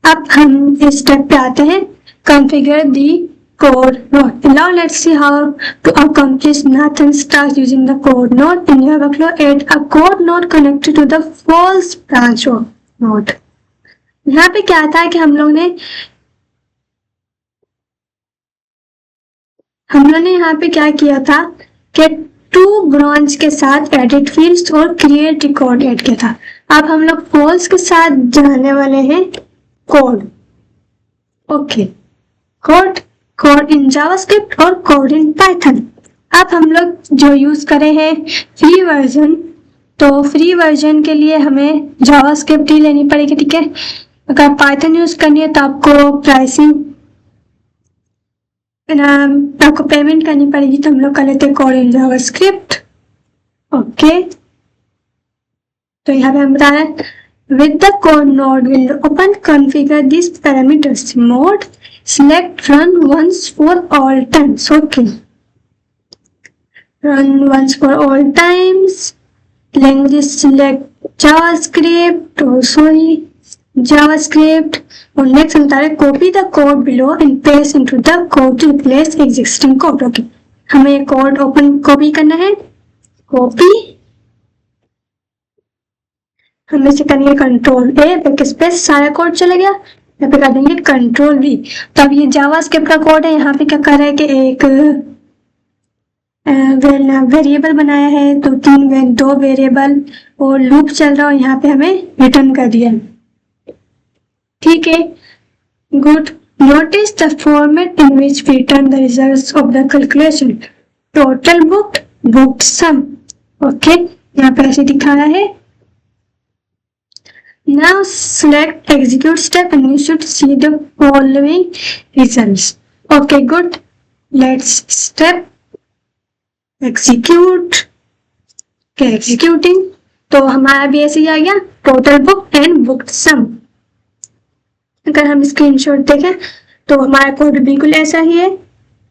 अब हम इस स्टेप पे आते हैं, configure the code node. Now let's see how to accomplish Nathan's task using the code node. In your workflow, add a code node connected to the false branch node. यहाँ पे क्या था कि हम लोग ने यहाँ पे क्या किया था कि टू ब्रांच के साथ एडिट फील्ड्स और क्रिएट रिकॉर्ड ऐड किया था। अब हम लोग फॉल्स के साथ जाने वाले हैं code. Okay, code in JavaScript और कोड इन पाइथन। अब हम लोग जो यूज करे हैं फ्री वर्जन, तो फ्री वर्जन के लिए हमें जावास्क्रिप्ट ही लेनी पड़ेगी, ठीक है। अगर पाइथन यूज करनी है तो आपको आपको पेमेंट करनी पड़ेगी, तो हम लोग कर लेते हैं कोड इन जावास्क्रिप्ट। ओके, तो यहाँ पे हम बता रहे हैं with the code node window open, configure these parameters. Mode select run once for all times. Okay, run once for all times. Language select JavaScript or JavaScript. और next बता रहे copy the code below and paste into the code to replace existing code. Okay, हमें कोड ओपन कॉपी करना है, कॉपी हमें से करेंगे कंट्रोल ए, बैकस्पेस, सारा कोड चला गया। यहाँ पे कर देंगे कंट्रोल वी। तो अब ये जावास्क्रिप्ट का कोड है, यहाँ पे क्या कर रहा है कि एक वेरिएबल बनाया है, तो दो वेरिएबल और लूप चल रहा है, और यहाँ पे हमें रिटर्न कर दिया। ठीक है, good. Notice the format in which we return the results of the calculation, total booked sum. Okay, यहाँ पे ऐसे दिखाना है। Now select execute step and you should see the following results. Okay, good. Let's step execute. Okay, executing. तो हमारा भी ऐसे ही आ गया, total book and booked sum। अगर हम स्क्रीनशॉट देखें तो हमारा कोड बिल्कुल ऐसा ही है,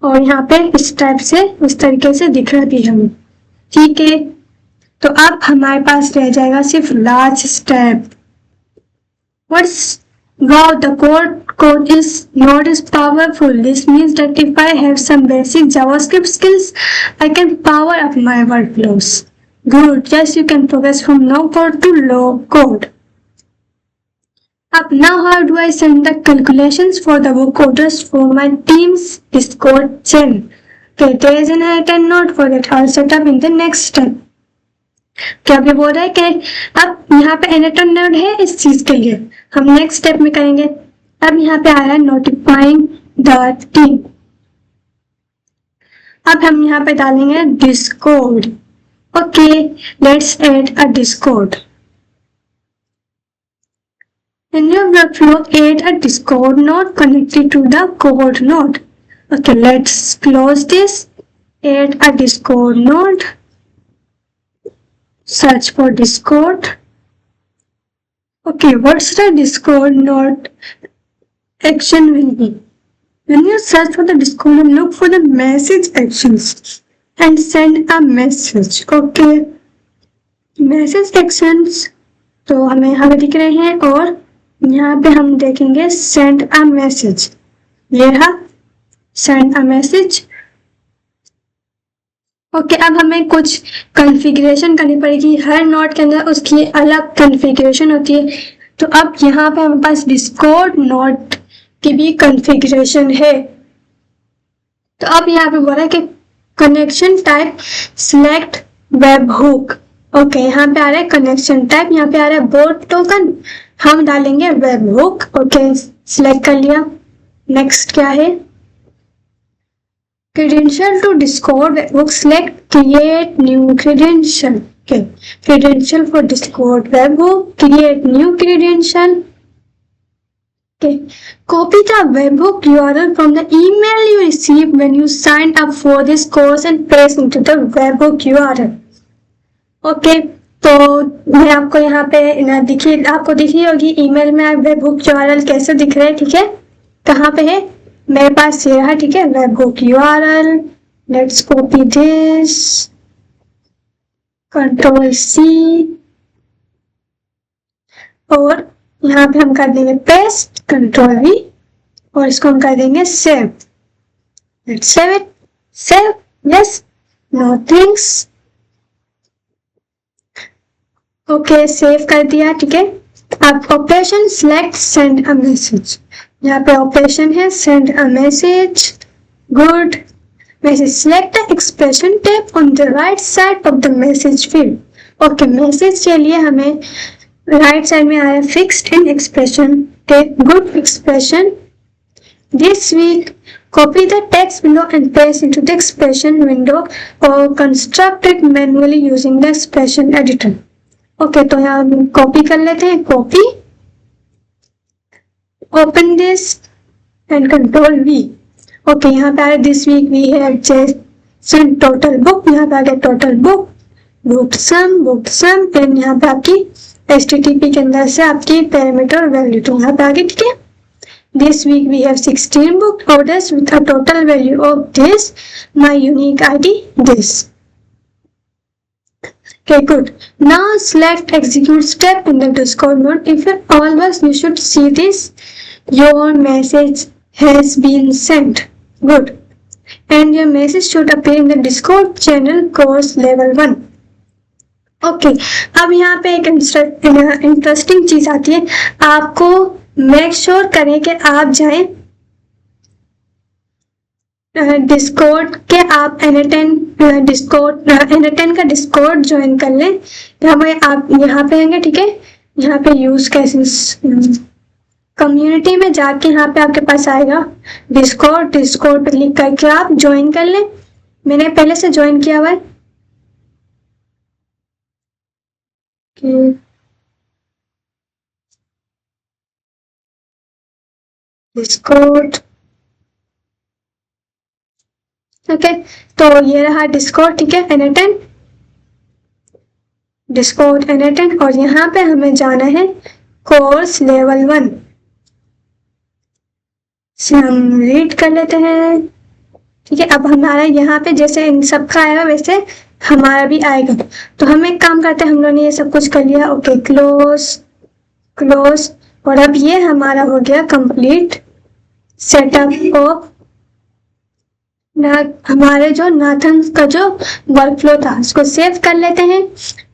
और यहाँ पे इस टाइप से इस तरीके से दिख रहा भी हमें। ठीक है, तो अब हमारे पास रह जाएगा सिर्फ last step. Wow, the code is not as powerful. This means that if I have some basic JavaScript skills, I can power up my workflows. Good. Yes, you can progress from no code to low code. Now how do I send the calculations for the book orders for my team's Discord chain? Okay, there is an inheritance node for that. I'll set up in the next step. क्या भी बोल रहा है कि अब यहाँ पे एनेटन नोड है इस चीज के लिए, हम नेक्स्ट स्टेप में करेंगे। अब यहाँ पे आ रहा है नोटिफाइंग द टीम। अब हम यहाँ पे डालेंगे Discord. Okay, let's add a Discord. In your workflow, add a Discord node connected to the code node. Okay, let's close this. Add a Discord node. Search for Discord. Okay, what's the Discord node action will be? When you search for the Discord node, look for the message actions and send a message. Okay, message actions तो हमें यहाँ पे दिख रहे हैं, और यहाँ पे हम देखेंगे send a message। ये रहा send a message। ओके, अब हमें कुछ कॉन्फ़िगरेशन करनी पड़ेगी, हर नोड के अंदर उसकी अलग कॉन्फ़िगरेशन होती है। तो अब यहाँ पे हमारे पास डिस्कॉर्ड नोड की भी कॉन्फ़िगरेशन है। तो अब यहाँ पे बोला है कि connection type select web hook. Okay, यहाँ पे आ रहा है कनेक्शन टाइप, यहाँ पे आ रहा है बोर्ड टोकन, हम डालेंगे वेब हुक। ओके, सिलेक्ट कर लिया। नेक्स्ट क्या है, credential to Discord webhook, select create new credential. Okay, credential for Discord webhook, create new credential. Okay, copy the webhook URL from the email you received when you signed up for this course and paste into the webhook URL. Okay, तो मैं आपको यहाँ पे आपको दिखी होगी ईमेल में webhook URL कैसे दिख रहा है। ठीक है, कहाँ पे है, मेरे पास ये रहा। ठीक है, webhook URL, Let's copy this, Control C, और यहाँ पे हम कर देंगे पेस्ट, Control V, और इसको हम कर देंगे save. Let's save it. Save. Yes. No thanks. Okay save कर दिया. ठीक है. अब operation select send a message, यहाँ पे ऑपरेशन है send a message. Good. Message select the expression tab on the right side of the message field. Okay message के लिए हमें राइट साइड में आया fixed in expression tab. Good. Expression. This week, copy the text below and paste into the expression window or construct it manually using the expression editor. Okay, तो यहाँ हम कॉपी कर लेते हैं. Copy. Open this and Control V. Okay, यहाँ पे आ रहा है this week we have just sent total book. यहाँ पे आ गया total book, booked sum, and यहाँ पे आपकी HTTP के अंदर से आपकी पैरामीटर वैल्यू तो यहाँ पे आ गई. ठीक है. This week we have 16 book orders with a total value of this, my unique ID this. Okay, good. Now select execute step in the Discord mode. If it all works, you should see this. Your message has been sent. Good. And your message should appear in the Discord channel course level 1. Okay, अब यहाँ पे एक इंटरेस्टिंग चीज आती है. आपको मेक श्योर करें कि आप जाएं डिस्कॉर्ड के, आप N10 का डिस्कॉर्ड ज्वाइन कर लें. आप यहाँ पे आएंगे. ठीक है. यहाँ पे यूज कैसे कम्युनिटी में जाके यहाँ पे आपके पास आएगा डिस्कॉर्ड पे क्लिक करके आप ज्वाइन कर लें. मैंने पहले से ज्वाइन किया हुआ है. डिस्कॉर्ड. ओके, तो ये रहा डिस्कॉर्ड. ठीक है. N10 डिस्कॉर्ड N10, और यहाँ पे हमें जाना है कोर्स लेवल 1 से. हम रीड कर लेते हैं. ठीक है. अब हमारा यहाँ पे जैसे इन सब का आएगा वैसे हमारा भी आएगा. तो हम एक काम करते हैं, हम लोगों ने ये सब कुछ कर लिया. Okay, close. और अब ये हमारा हो गया कंप्लीट सेटअप ऑफ हमारे जो नाथन का जो वर्कफ्लो था. इसको सेव कर लेते हैं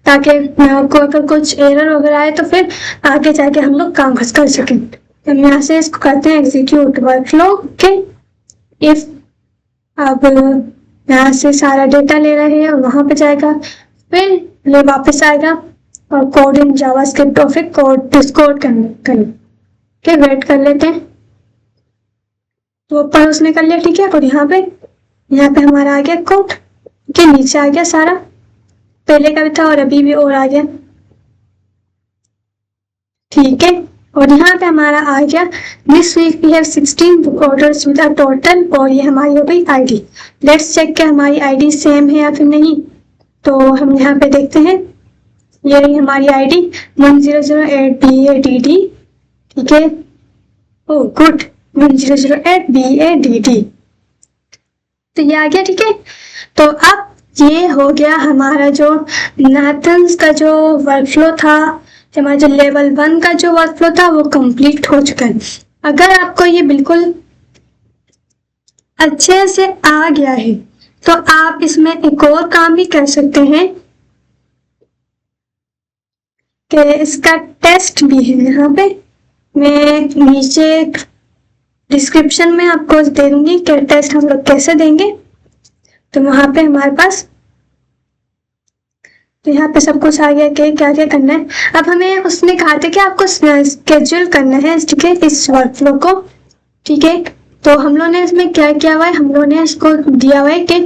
ताकि अगर कुछ एरर वगैरह आए तो फिर आगे जाके हम लोग काम कर सकें. तो हम यहाँ से इसको करते हैं एग्जीक्यूट वर्कफ्लो. ओके. इफ अब यहाँ से सारा डेटा ले रहे हैं और वहां पे जाएगा, फिर ये वापस आएगा और कोड इन जावास्क्रिप्ट और फिर कोड डिस्कोड के वेट कर लेते हैं. तो ऊपर उसने कर लिया. ठीक है. और यहाँ पे हमारा आ गया कोड के नीचे आ गया सारा, पहले का भी था और अभी भी और आ गया. ठीक है. और यहाँ पे हमारा आ गया this week we have 16 book orders with a total, और ये हमारी हो गई आईडी. लेट्स चेक कि हमारी आईडी सेम है या फिर नहीं. तो हम यहाँ पे देखते हैं, ये रही हमारी आईडी 1008BADD. ठीक है. ओ गुड, 1008BADD. तो ये आ गया. ठीक है. तो अब ये हो गया हमारा जो नाथन्स का जो वर्कफ्लो था, हमारा जो लेवल 1 का जो वर्कफ्लो था वो कंप्लीट हो चुका है. अगर आपको ये बिल्कुल अच्छे से आ गया है तो आप इसमें एक और काम भी कर सकते हैं कि इसका टेस्ट भी है. यहाँ पे मैं नीचे डिस्क्रिप्शन में आपको दे दूंगी कि टेस्ट हम लोग कैसे देंगे. तो वहां पे हमारे पास तो यहाँ पे सब कुछ आ गया कि क्या क्या करना है. अब हमें उसने कहा था कि आपको स्केड्यूल करना है. ठीक है, इस वर्कफ्लो को. ठीक है. तो हम लोगों ने इसमें क्या किया हुआ है, हम लोगों ने इसको दिया हुआ है कि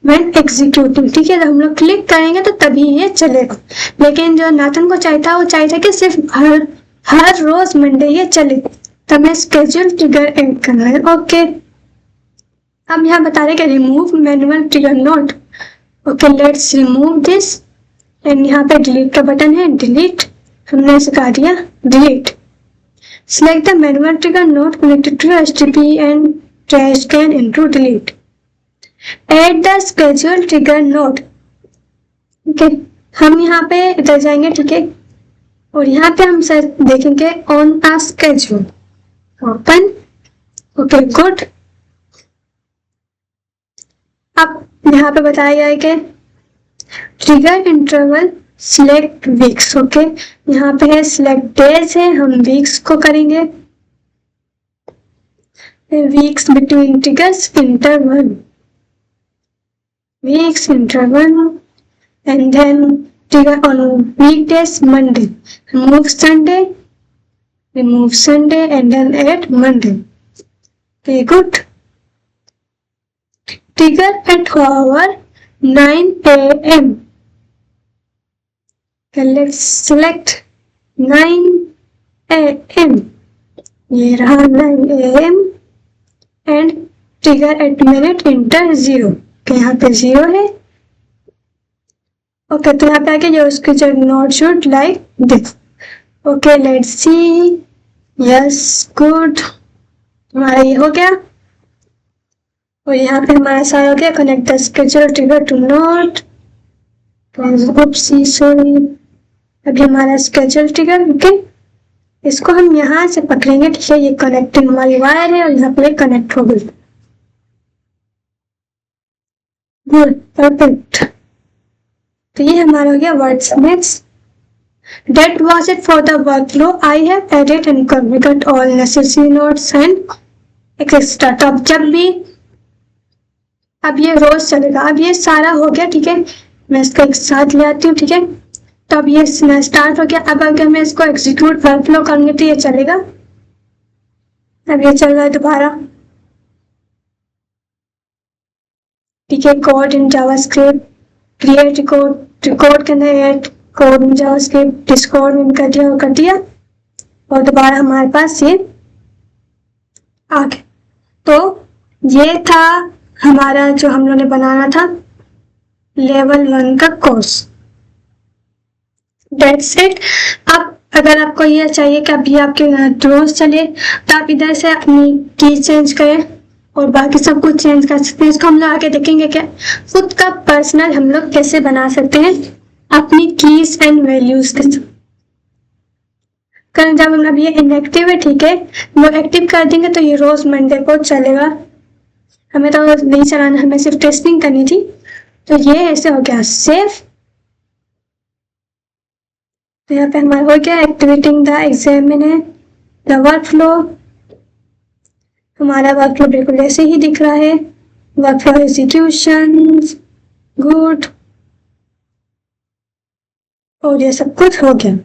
व्हेन एग्जीक्यूटिंग. ठीक है. तो हम लोग क्लिक करेंगे तो तभी ये चलेगा. लेकिन जो नाथन को चाहिए वो चाहिए कि सिर्फ हर रोज मंडे ये चले. तो हमें स्केड्यूल ट्रिगर ऐड करना है. ओके. अब यहाँ बता रहे कि remove manual trigger node. Okay, let's remove this. And यहाँ पे डिलीट का बटन है, डिलीट. हमने इसे कहा दिया delete. Select the manual trigger node connected to HTTP and trash can into delete. Add the schedule trigger node. Okay, हम यहाँ पे इधर जाएंगे, ठीक है, और यहाँ पे हम सर देखेंगे on a schedule, open. Okay good. अब यहाँ पे बताया गया है कि trigger interval select weeks. Okay, यहाँ पे है सिलेक्ट डेज है, हम वीक्स को करेंगे, weeks between triggers interval, weeks interval, and then trigger on weekdays Monday, remove Sunday, and then add Monday. Okay, good. Trigger at hour 9 a.m. Okay, let's select 9 a.m. ये रहा 9 a.m. and trigger at minute enter 0. okay, यहाँ पे 0 है। ओके, तो यहाँ पे आके जो उसके जो note should like this. Okay let's see, yes good, हमारा ये हो गया। और यहाँ पे हमारा सारा हो गया, connect the schedule trigger to node, sorry, अभी हमारा स्केड्यूल ट्रिगर। ओके, इसको हम यहाँ से पकड़ेंगे, ठीक है, ये कनेक्टिंग हमारी वायर है और यहाँ पे कनेक्ट हो गई। Good, perfect. तो ये हमारा हो गया words next. That was it for the workflow. I have added and configured all necessary notes and etc. तो अब जब भी, अब ये रोज चलेगा, अब ये सारा हो गया, ठीक है, मैं इसको एक साथ ले आती हूँ, ठीक है। तो अब ये स्टार्ट हो गया। अब अगर मैं इसको एग्जीक्यूट वर्कफ्लो करूंगी तो ये चलेगा। अब ये चल रहा है दोबारा, ठीक है। Code in JavaScript, create code के अंदर add code in JavaScript, Discord में कर दिया और दोबारा हमारे पास ये आ गया। तो ये था हमारा जो हम लोगों ने बनाना था लेवल 1 का कोर्स। That's it. अब अगर आपको ये चाहिए कि अभी आपके रोज चले तो आप इधर से अपनी की चेंज करें और बाकी सब कुछ चेंज कर सकते हैं। इसको हम लोग आगे देखेंगे कि खुद का पर्सनल हम लोग कैसे बना सकते हैं अपनी कीज एंड वैल्यूज के साथ। जब हम अब ये इनएक्टिव है, ठीक है, वो एक्टिव कर देंगे तो ये रोज मंडे को चलेगा। हमें तो नहीं चलाना, हमें सिर्फ टेस्टिंग करनी थी। तो ये ऐसे हो गया सेफ। तो यहाँ पे हमारा हो गया activating the examiner the workflow. हमारा वर्कफ्लो बिल्कुल ऐसे ही दिख रहा है, वर्कफ्लो एग्जीक्यूशन, गुड, और ये सब कुछ हो गया।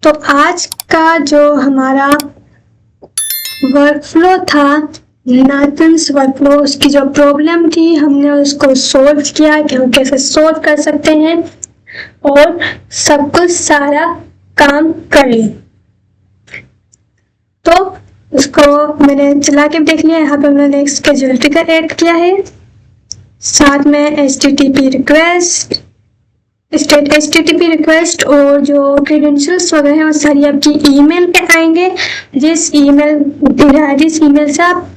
तो आज का जो हमारा वर्कफ्लो था नाथन्स वर्कफ्लो, उसकी जो प्रॉब्लम थी हमने उसको सोल्व किया कि हम कैसे सोल्व कर सकते हैं और सब कुछ सारा काम कर लिया। तो उसको मैंने चला के देख लिया। यहाँ पे मैंने एक स्केड्यूल ट्रिगर ऐड किया है, साथ में HTTP रिक्वेस्ट और जो क्रेडेंशियल्स वगैरह हैं वो सारी आपकी ईमेल पे आएंगे। जिस ईमेल से आप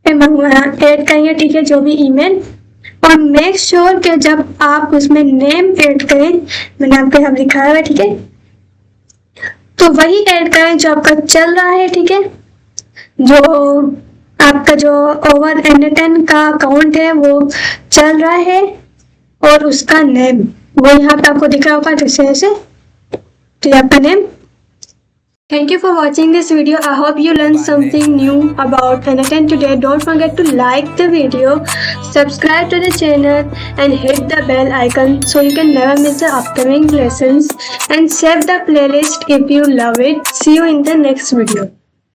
ऐड करेंगे, ठीक है, जो भी ईमेल। और मेक श्योर कि जब आप उसमें नेम ऐड करें, मैंने आपको यहाँ लिखा है, ठीक है, तो वही ऐड करें जो आपका चल रहा है, ठीक है। जो आपका जो ओवर N10 का अकाउंट है वो चल रहा है और उसका नेम वो यहाँ पे आपको दिख रहा होगा जैसे ऐसे, तो ये आपका name. Thank you for watching this video. I hope you learned something new about N10 today. Don't forget to like the video, subscribe to the channel and hit the bell icon so you can never miss the upcoming lessons, and save the playlist if you love it. See you in the next video.